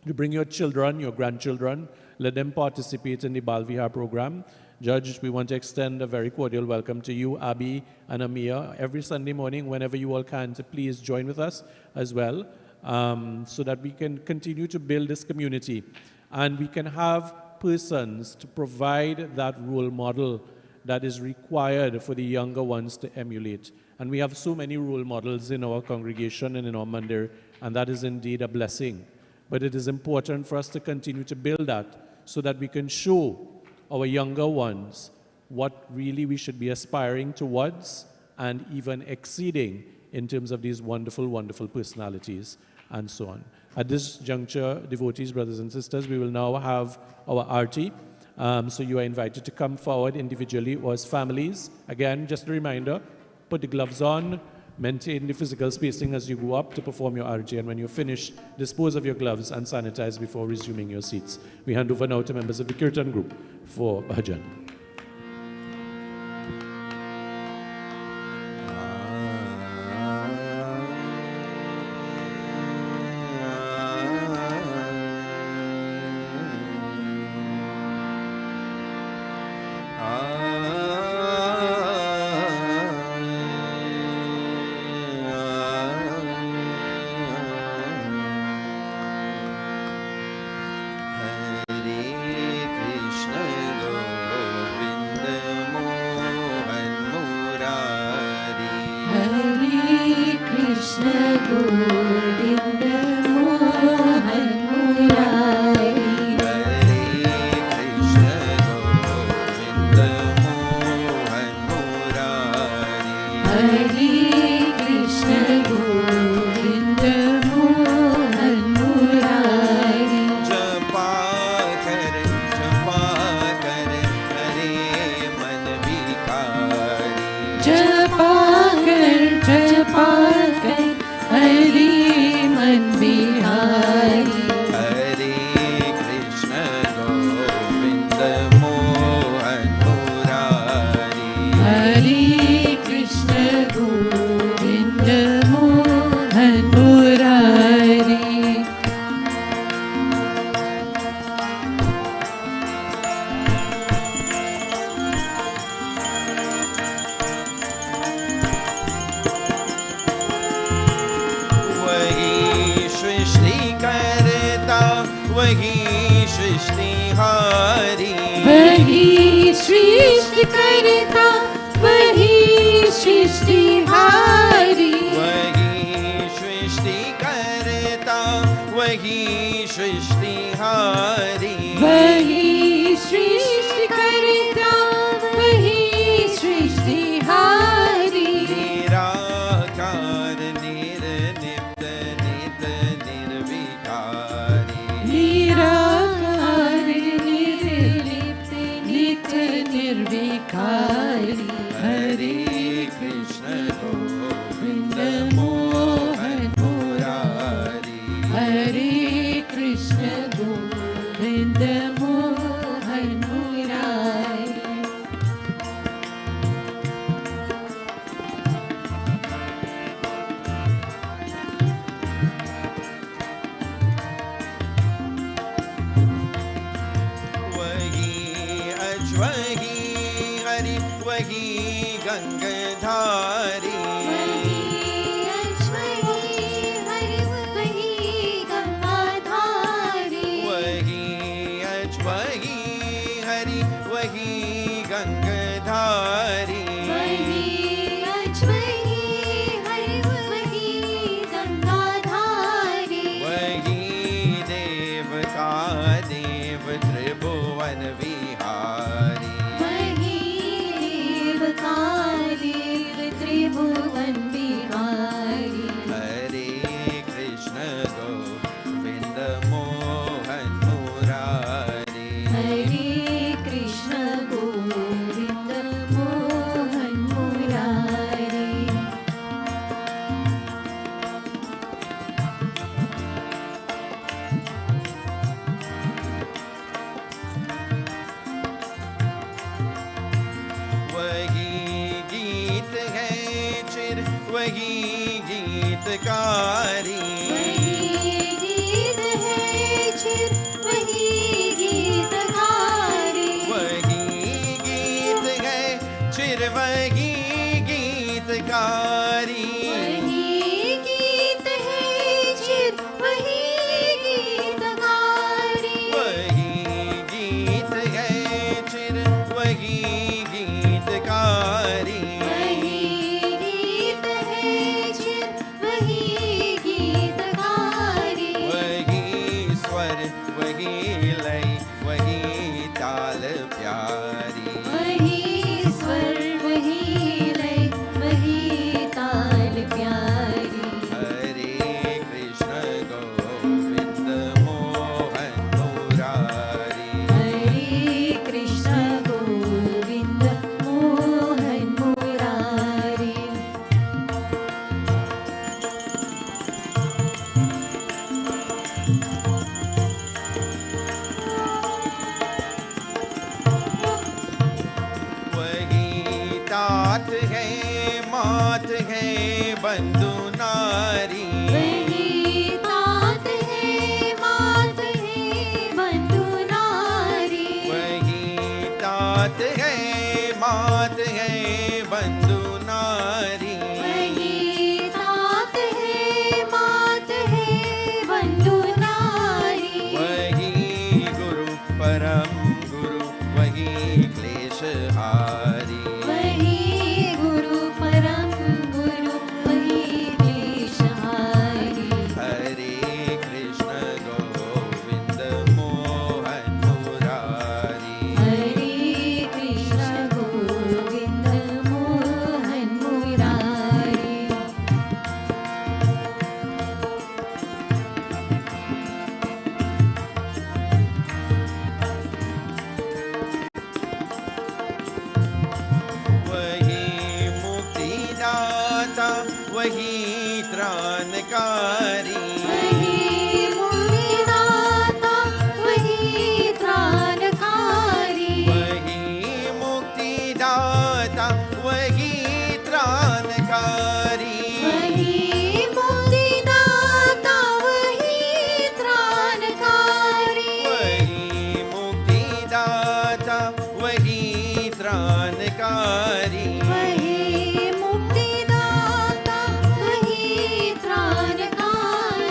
to bring your children, your grandchildren, let them participate in the Bal Vihar program. Judge, we want to extend a very cordial welcome to you, Abby and Amia, every Sunday morning, whenever you all can, to please join with us as well, so that we can continue to build this community. And we can have persons to provide that role model that is required for the younger ones to emulate. And we have so many role models in our congregation and in our Mandir, and that is indeed a blessing. But it is important for us to continue to build that so that we can show our younger ones what really we should be aspiring towards and even exceeding in terms of these wonderful, wonderful personalities and so on. At this juncture, devotees, brothers and sisters, we will now have our arti. So you are invited to come forward individually or as families. Again, just a reminder, put the gloves on, maintain the physical spacing as you go up to perform your arti, and when you finish, dispose of your gloves and sanitize before resuming your seats. We hand over now to members of the Kirtan group for bhajan. Krishna Govinda Mohan Murari. वही सृष्टिहारी वही सृष्टि करता वही सृष्टिहारी वही सृष्टि करता वही सृष्टिहारी वही सृष्टि करता वही सृष्टिहारी निराकार निर्लिप्त नित निर्विकारी निराकार निर्लिप्त नित निर्विकारी हरे कृष्ण गोविंद मोहन मुरारी हरे कृष्ण गोविंद मोहन मुरारी वही अश्वही हरि वही गंगाधारी वही अश्वही हरि वही गंगाधारी वही देव का देव त्रिभुवन विहारी त्रिभुवन बिहारी हरे कृष्ण गोविंद मोहन मुरारी हरे कृष्ण गोविंद मोहन मुरारी वही गीत है चिर वही गीतकारी गीत है चिर वही गीतकारी वही गीत है चिर वही गीतकारी वही गीत है चिर वही गीतकारी वही गीत है चिर वही गीतकारी वही गीत है चिर वही गीतकारी वही स्वर वही लय वही ताल प्यारी वही स्वर वही लय वही ताल प्यारी हरे कृष्ण गोविंद मोहन मुरारी हरे कृष्ण गोविंद मोहन मुरारी वही तात है मात है बंधु नारी वही तात है मात है बंधु नारी वही तात है मात है बंधु नारी वही तात है मात है बंधु नारी वही गुरु परम गुरु वही क्लेश हारी वही गुरु परम गुरु वही क्लेशहारी हरे कृष्ण गोविंद मोहन मुरारी हरे कृष्ण गोविंद मोहन मुरारी वही मुक्तिदाता वही त्राणकारी वही मुक्तिदाता वही त्राणकारी वही मुक्तिदाता वही त्राणकारी वही मुक्तिदाता वही त्राणकारी वही मुक्तिदाता वही त्राणकारी वही मुक्तिदाता वही त्राणकारी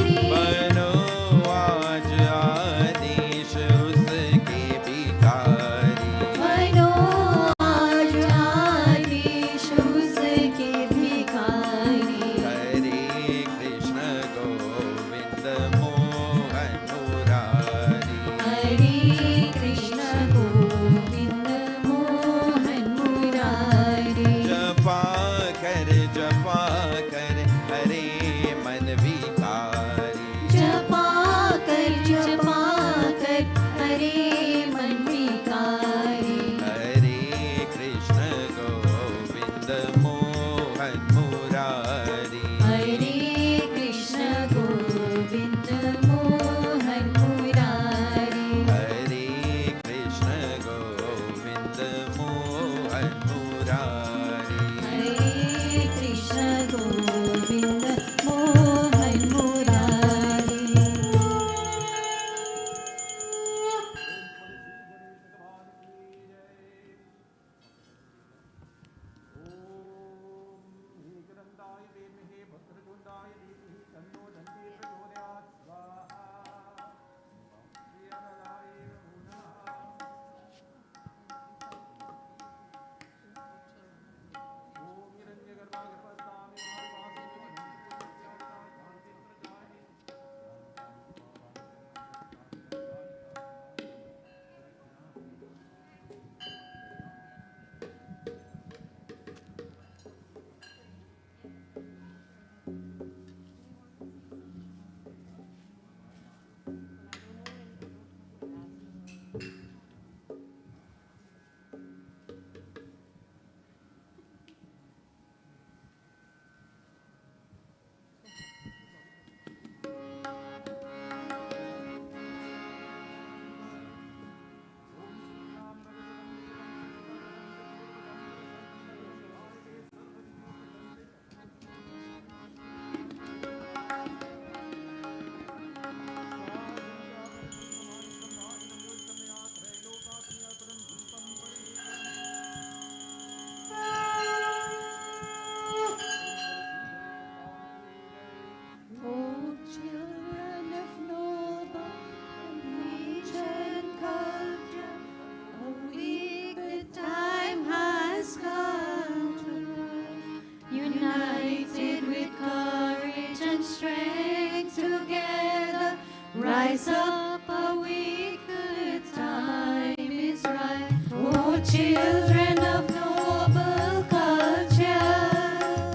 Rise up, awake, the time is right. Oh, children of noble culture.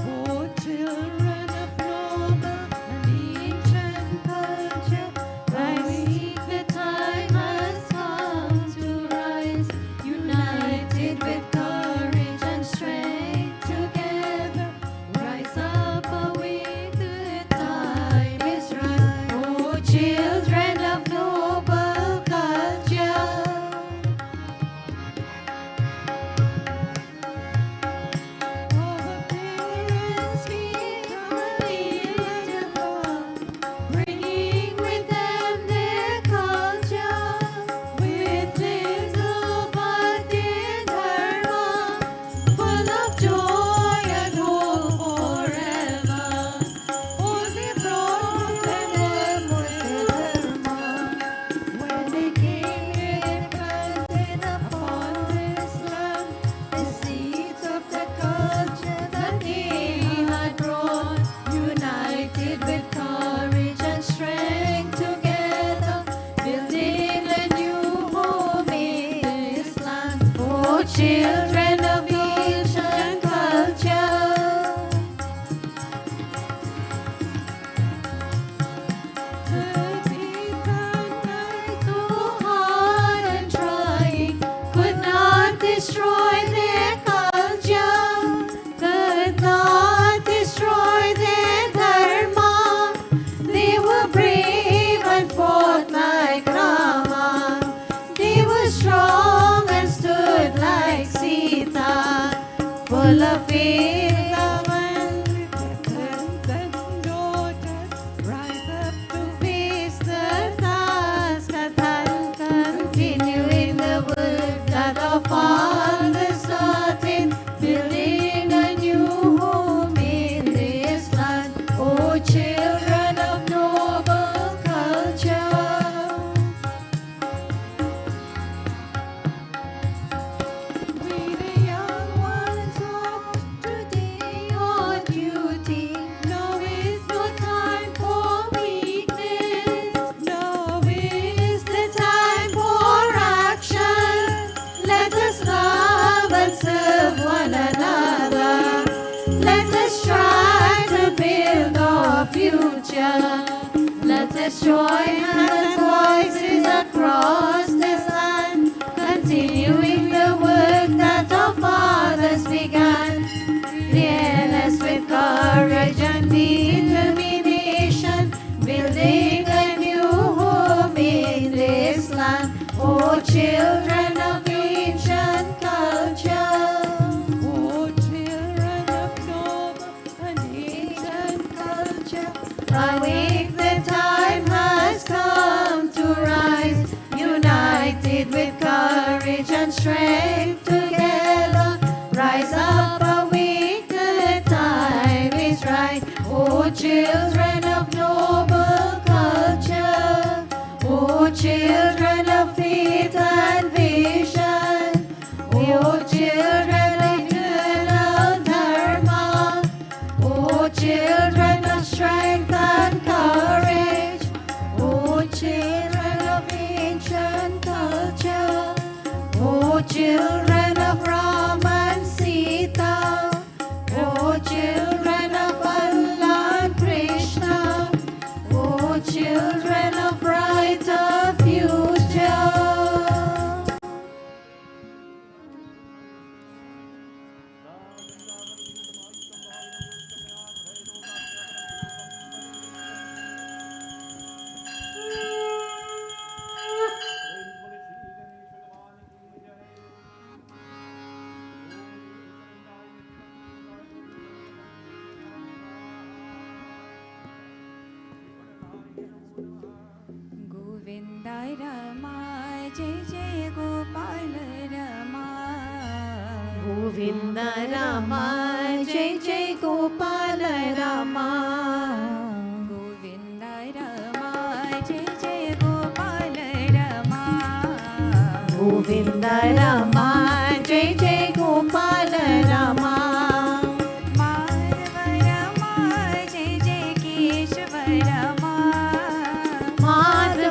Oh, children of noble and ancient culture. Awake, the time has come to rise. United with courage and strength together. Rise up, awake, the time is right. Oh, children of noble culture. Oh, parents, bringing with them their culture, with little but dear dharma, full of joy and hope forever. Oh, they brought them dharma. When they came here, planted upon this land the seeds of the culture that they had brought, united with courage and strength together, building a new home in this land. Oh, children of ancient culture. The days and nights so hard and trying could not destroy their culture, could not destroy their dharma. They were brave and fought like Rama. They were strong and stood like Sita, full of faith, love, and repentance and daughters. Rise up to face the task at hand, continuing the work that our fathers started, building a new home in this land. Oh, children of noble culture. We the young ones of today on duty. Now is no time for weakness. Now is the time for action. Let us love and serve one another. Let us try to build our future. Let us join hands, voices across this land, continuing the work that our fathers began. Fearless with courage and determination, building a new home in this land. Oh, children of ancient culture. Oh, children of noble and ancient culture. Awake, the time has come to rise, united with courage and strength together. Rise up, awake, the time is right. Oh, children of noble culture. Oh, children of faith and vision. Oh, children of eternal dharma. Oh, children of strength and courage. Oh, children of ancient culture. Oh, children of Ram and Sita. Oh, children of Allah and Krishna. Oh, children of brighter future. Govinda Rama जय जय गोपाल रमा गोविन्द राम जय जय गोपाल राम गोविन्दा रमा जय जय गोपाल रमा गोविन्द राम जय जय गोपाल राम माधव रमा जय जय Keshav Rama Madhav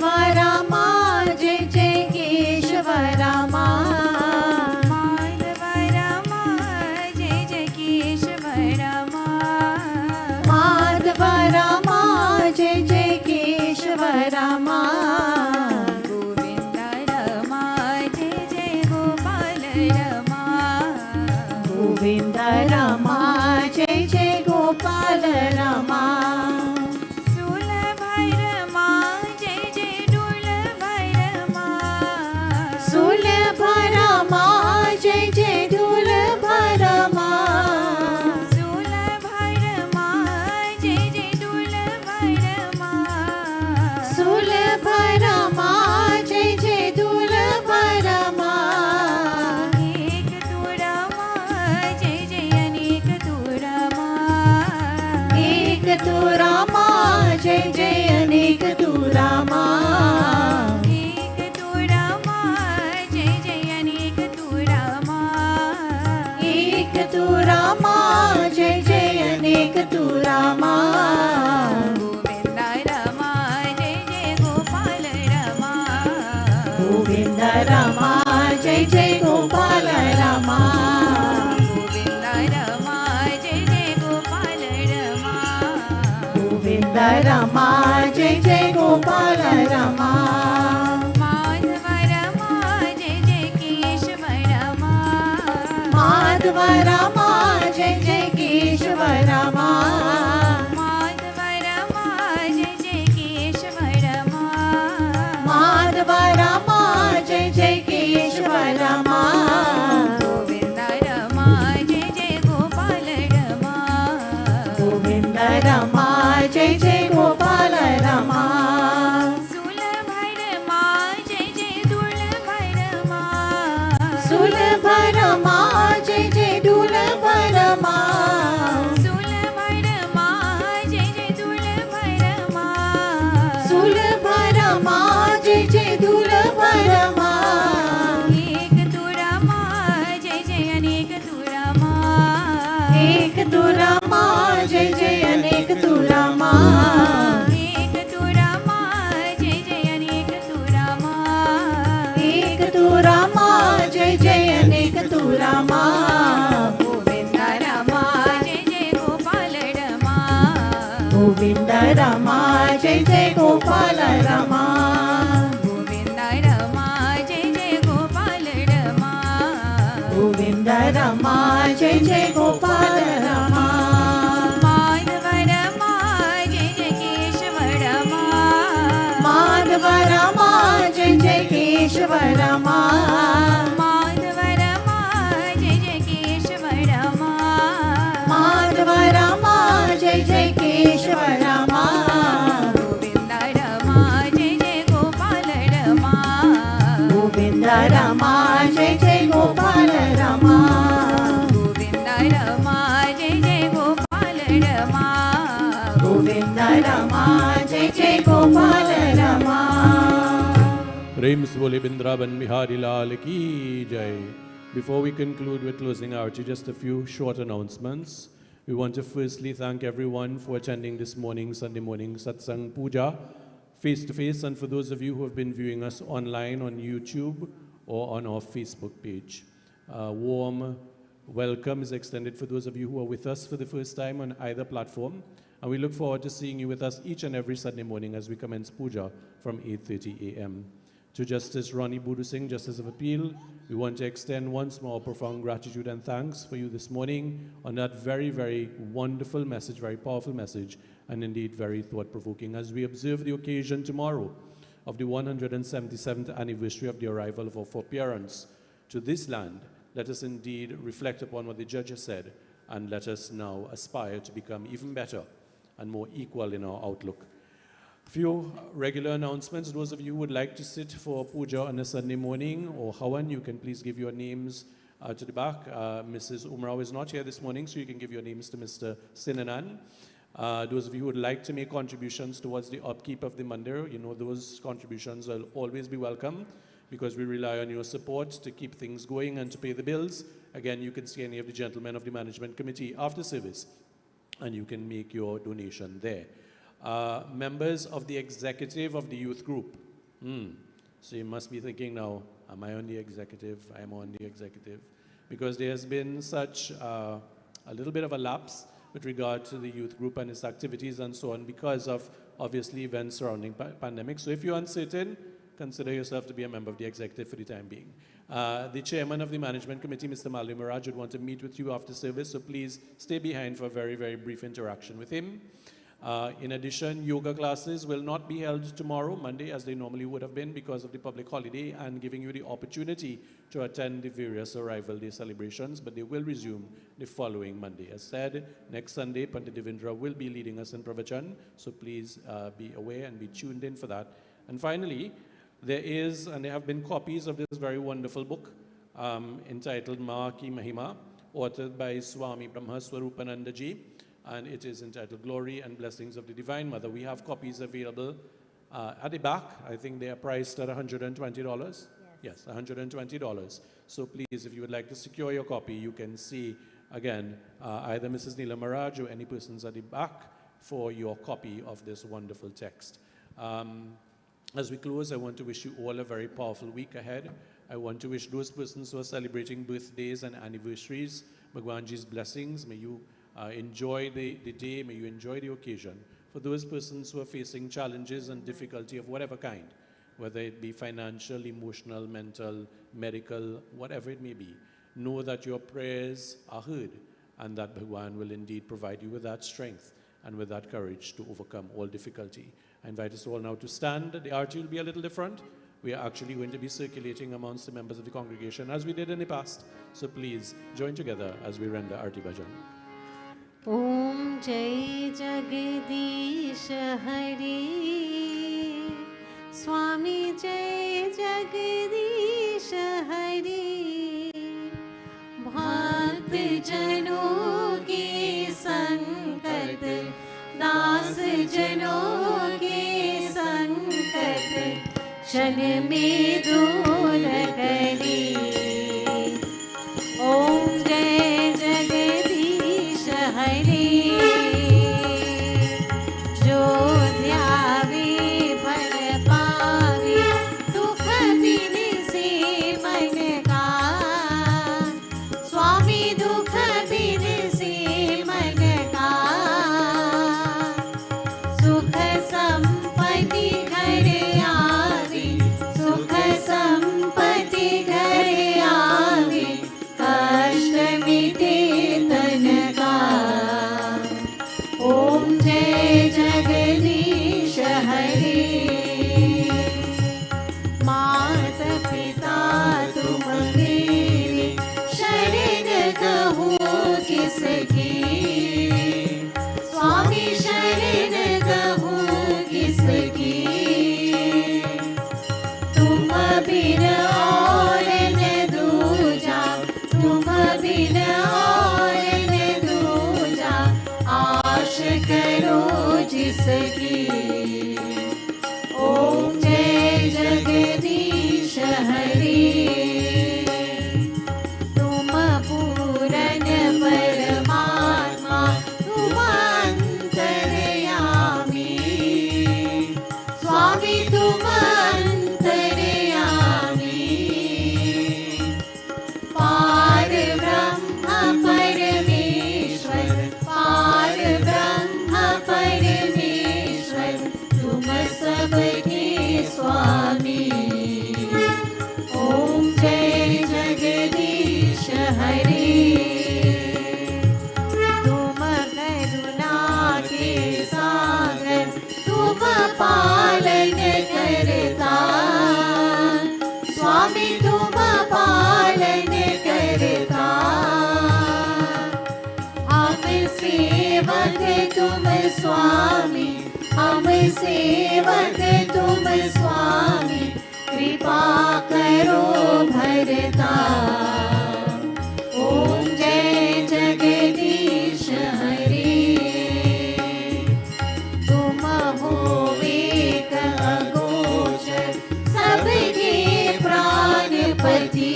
Rama, Jai Jai Gopala Rama. Madhava Rama, Jai Jai Keshava Rama. Madhava Rama, Jai Jai Keshava Rama. Madhava Rama, Jai Jai Keshava Rama. Madhava Rama, Jai Jai Keshava Rama. Govinda Rama, Jai Jai Gopala Rama. Govinda Rama, Jai Jai Gopala Rama. Sulabha Rama, Jai Jai Dulabha Rama. Sulabha Rama, Jai Jai Dulabha Rama. Sulabha Rama, Jai Jai Dulabha Rama. Sulabha Rama, Jai Jai Dulabha Rama. Ek tu Rama, Jai Jai Anek tu Rama. Ek tu Rama, Jai Jai Anek tu Rama. Ek tu Rama, Jai Jai Anek tu Rama. Ek tu Rama, Jai Jai Anek tu Rama. Govinda Rama, Jai Jai Gopala Rama. Govinda Rama, Jai Jai Gopala Rama. Govinda Rama, Jai Jai Gopala Rama. Govinda Rama, Jai Jai Gopala Rama. Madhava Rama, Jai Jai Keshava Rama. Madhava Rama, Jai Jai Keshava Rama. Madhava Rama, Jai Jai Keshava Rama. Madhava Rama, Jai Jai Keshava Rama. Govinda Rama, Jai Jai Gopala Rama. Govinda Rama, Jai Jai Gopala Rama. Govinda Rama, Jai Jai Gopala Rama. Govinda Rama, Jai Jai Gopala Rama. Prem se bole Bindraban Bihari Lal ki jai. Before we conclude with closing arati, just a few short announcements. We want to firstly thank everyone for attending this morning, Sunday morning Satsang Puja, face to face, and for those of you who have been viewing us online on YouTube or on our Facebook page. Warm welcome is extended for those of you who are with us for the first time on either platform. And we look forward to seeing you with us each and every Sunday morning as we commence Puja from 8:30 a.m. To Justice Ronnie Budu Singh, Justice of Appeal, we want to extend once more profound gratitude and thanks for you this morning on that very, very wonderful message, very powerful message, and indeed very thought-provoking as we observe the occasion tomorrow of the 177th anniversary of the arrival of our foreparents to this land. Let us indeed reflect upon what the judge has said, and let us now aspire to become even better and more equal in our outlook. Few regular announcements. Those of you who would like to sit for puja on a Sunday morning or Hawan, you can please give your names to the back. Mrs. Umrao is not here this morning, so you can give your names to Mr. Sinanan. Those of you who would like to make contributions towards the upkeep of the mandir, you know those contributions will always be welcome because we rely on your support to keep things going and to pay the bills. Again, you can see any of the gentlemen of the management committee after service, and you can make your donation there. Members of the executive of the youth group. So you must be thinking now, am I on the executive? I am on the executive. Because there has been such a little bit of a lapse with regard to the youth group and its activities and so on because of obviously events surrounding pandemic. So if you're uncertain, consider yourself to be a member of the executive for the time being. The chairman of the management committee, Mr. Malvi Miraj, would want to meet with you after service, so please stay behind for a very, very brief interaction with him. In addition, yoga classes will not be held tomorrow, Monday, as they normally would have been because of the public holiday and giving you the opportunity to attend the various arrival day celebrations, but they will resume the following Monday. As said, next Sunday, Pandit Devendra will be leading us in Pravachan, so please be aware and be tuned in for that. And finally, there is, and there have been copies of this very wonderful book entitled Ma Ki Mahima, authored by Swami Brahma Swarupananda Ji. And it is entitled Glory and Blessings of the Divine Mother. We have copies available at the back. I think they are priced at $120. Yes, $120. So please, if you would like to secure your copy, you can see, again, either Mrs. Neela Maraj or any persons at the back for your copy of this wonderful text. As we close, I want to wish you all a very powerful week ahead. I want to wish those persons who are celebrating birthdays and anniversaries, Bhagwanji's blessings. May you enjoy the day, may you enjoy the occasion for those persons who are facing challenges and difficulty of whatever kind, whether it be financial, emotional, mental, medical, whatever it may be. Know that your prayers are heard and that Bhagwan will indeed provide you with that strength and with that courage to overcome all difficulty. I invite us all now to stand. The arti will be a little different. We are actually going to be circulating amongst the members of the congregation as we did in the past. So please join together as we render Arti Bhajan. Om Jai Jagadish Hari Swami Jai Jagadish Hari Bhakt Jano ki sankat Das Jano ki sankat Shan mein dool kari Om Jai Jagadish Hari Jo ध्यावे फल पावे दुख बिनसे मन का स्वामी दुख बिनसे मन का सुख संपत्ति घर आवे सुख संपत्ति घर आवे कष्ट मिटे तन का ओम जय जगदीश हरे मात पिता तुम मेरे शरण कहो किसकी स्वामी शरण कहो किसकी तुम बिन और न दूजा तुम बिन और न दूजा आश करो जिसकी ओम जय जगदीश हरि तुम पूरन परमात्मा तुम अंतर्यामी स्वामी तुम अंतर्यामी पार ब्रह्म परमेश्वर पार ब्रह्म परमेश्वर तुम सबके स्वामी ओम जय जगदीश हरि तुम करुणा के सागर तुम पालन करता स्वामी तुम पालन करता हम सेवक तुम स्वामी हम सेवक तुम स्वामी कृपा करो भरता ओम जय जगदीश हरि तुम हो एक अगोचर सबके प्राणपति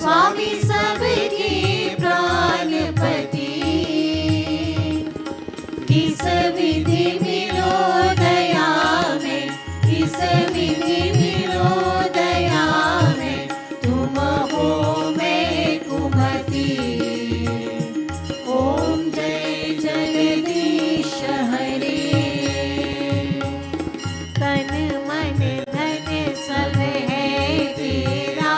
स्वामी सबके प्राणपति किस विधि मिलो दया में किस विधि मिलो दया में तुम हो मैं कुमति ओम जय जगदीश हरि तन मन धन सब है तेरा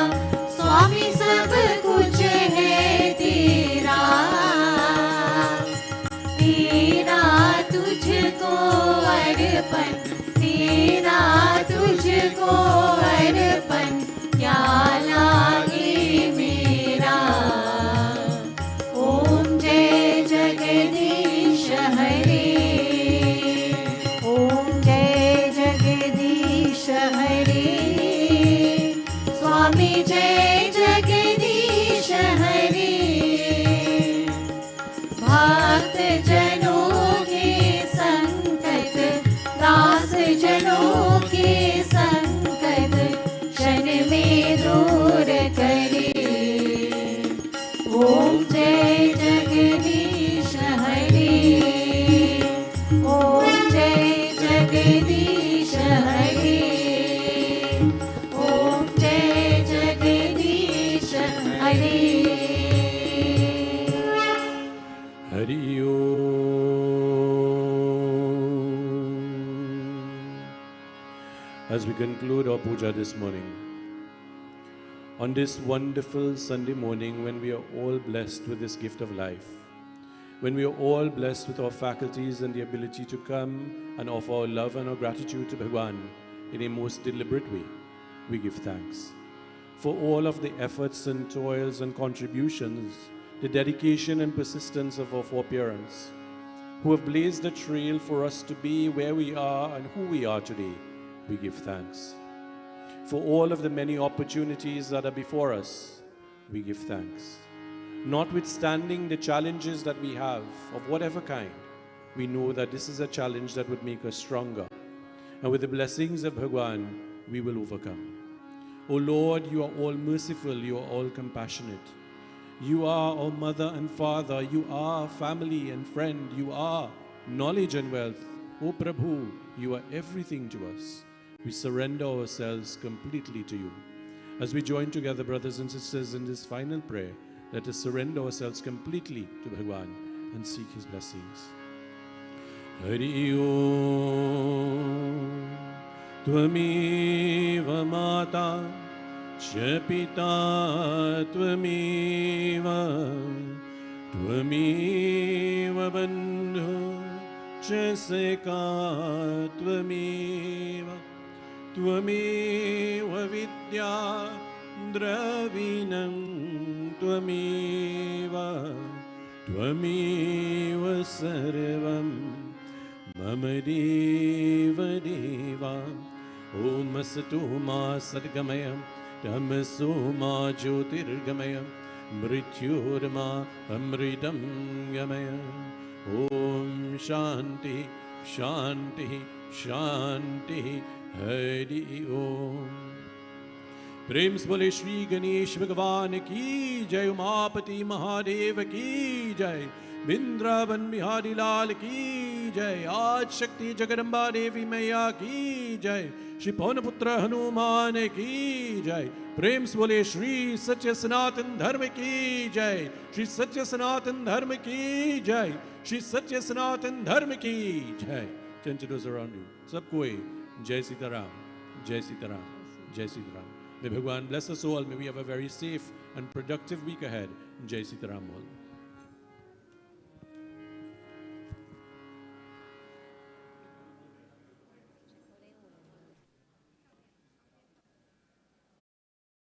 स्वामी सब कुछ है तेरा तेरा तुझको अर्पण तेरा तुझको अर्पण क्या लागे मेरा ओम जय जगदीश हरि ओम जय जगदीश हरि स्वामी जय जगदीश हरि भक्त जनों के संकट दास जनों के संकट as we conclude our puja this morning. On this wonderful Sunday morning, when we are all blessed with this gift of life, when we are all blessed with our faculties and the ability to come and offer our love and our gratitude to Bhagwan in a most deliberate way, we give thanks for all of the efforts and toils and contributions, the dedication and persistence of our foreparents, who have blazed a trail for us to be where we are and who we are today. We give thanks. For all of the many opportunities that are before us, we give thanks. Notwithstanding the challenges that we have of whatever kind, we know that this is a challenge that would make us stronger. And with the blessings of Bhagwan, we will overcome. O Lord, you are all merciful, you are all compassionate. You are our mother and father, you are family and friend, you are knowledge and wealth. O Prabhu, you are everything to us. We surrender ourselves completely to you. As we join together, brothers and sisters, in this final prayer, let us surrender ourselves completely to Bhagwan and seek his blessings. Hari Om. Tvameva Mata Cha Pita Tvameva Tvameva Bandhu Cha Seka Tvameva Tvameva Vidya Dravinam Tvameva Tvameva Sarvam Mama Deva Deva Om Asatu Ma Sadgamaya Tamasu Ma Jyotirgamaya Mrityurma Amritam Gamaya Om Shanti Shanti Shanti Hari Om. प्रेम से बोले श्री गणेश भगवान की जय, उमापति महादेव की जय, वृंदावन बिहारी लाल की जय, आज शक्ति जगदम्बा देवी मैया की जय, श्री पवन पुत्र हनुमान की जय। प्रेम से बोले श्री सत्य सनातन धर्म की जय, श्री सत्य सनातन धर्म की जय, श्री सत्य सनातन धर्म की जय। Turn to those around you. सब कोई जय सीताराम, जय सीताराम, जय Sitaram. May Bhagwan bless us all. May we have a very safe and productive week ahead. Jai Sitaram all.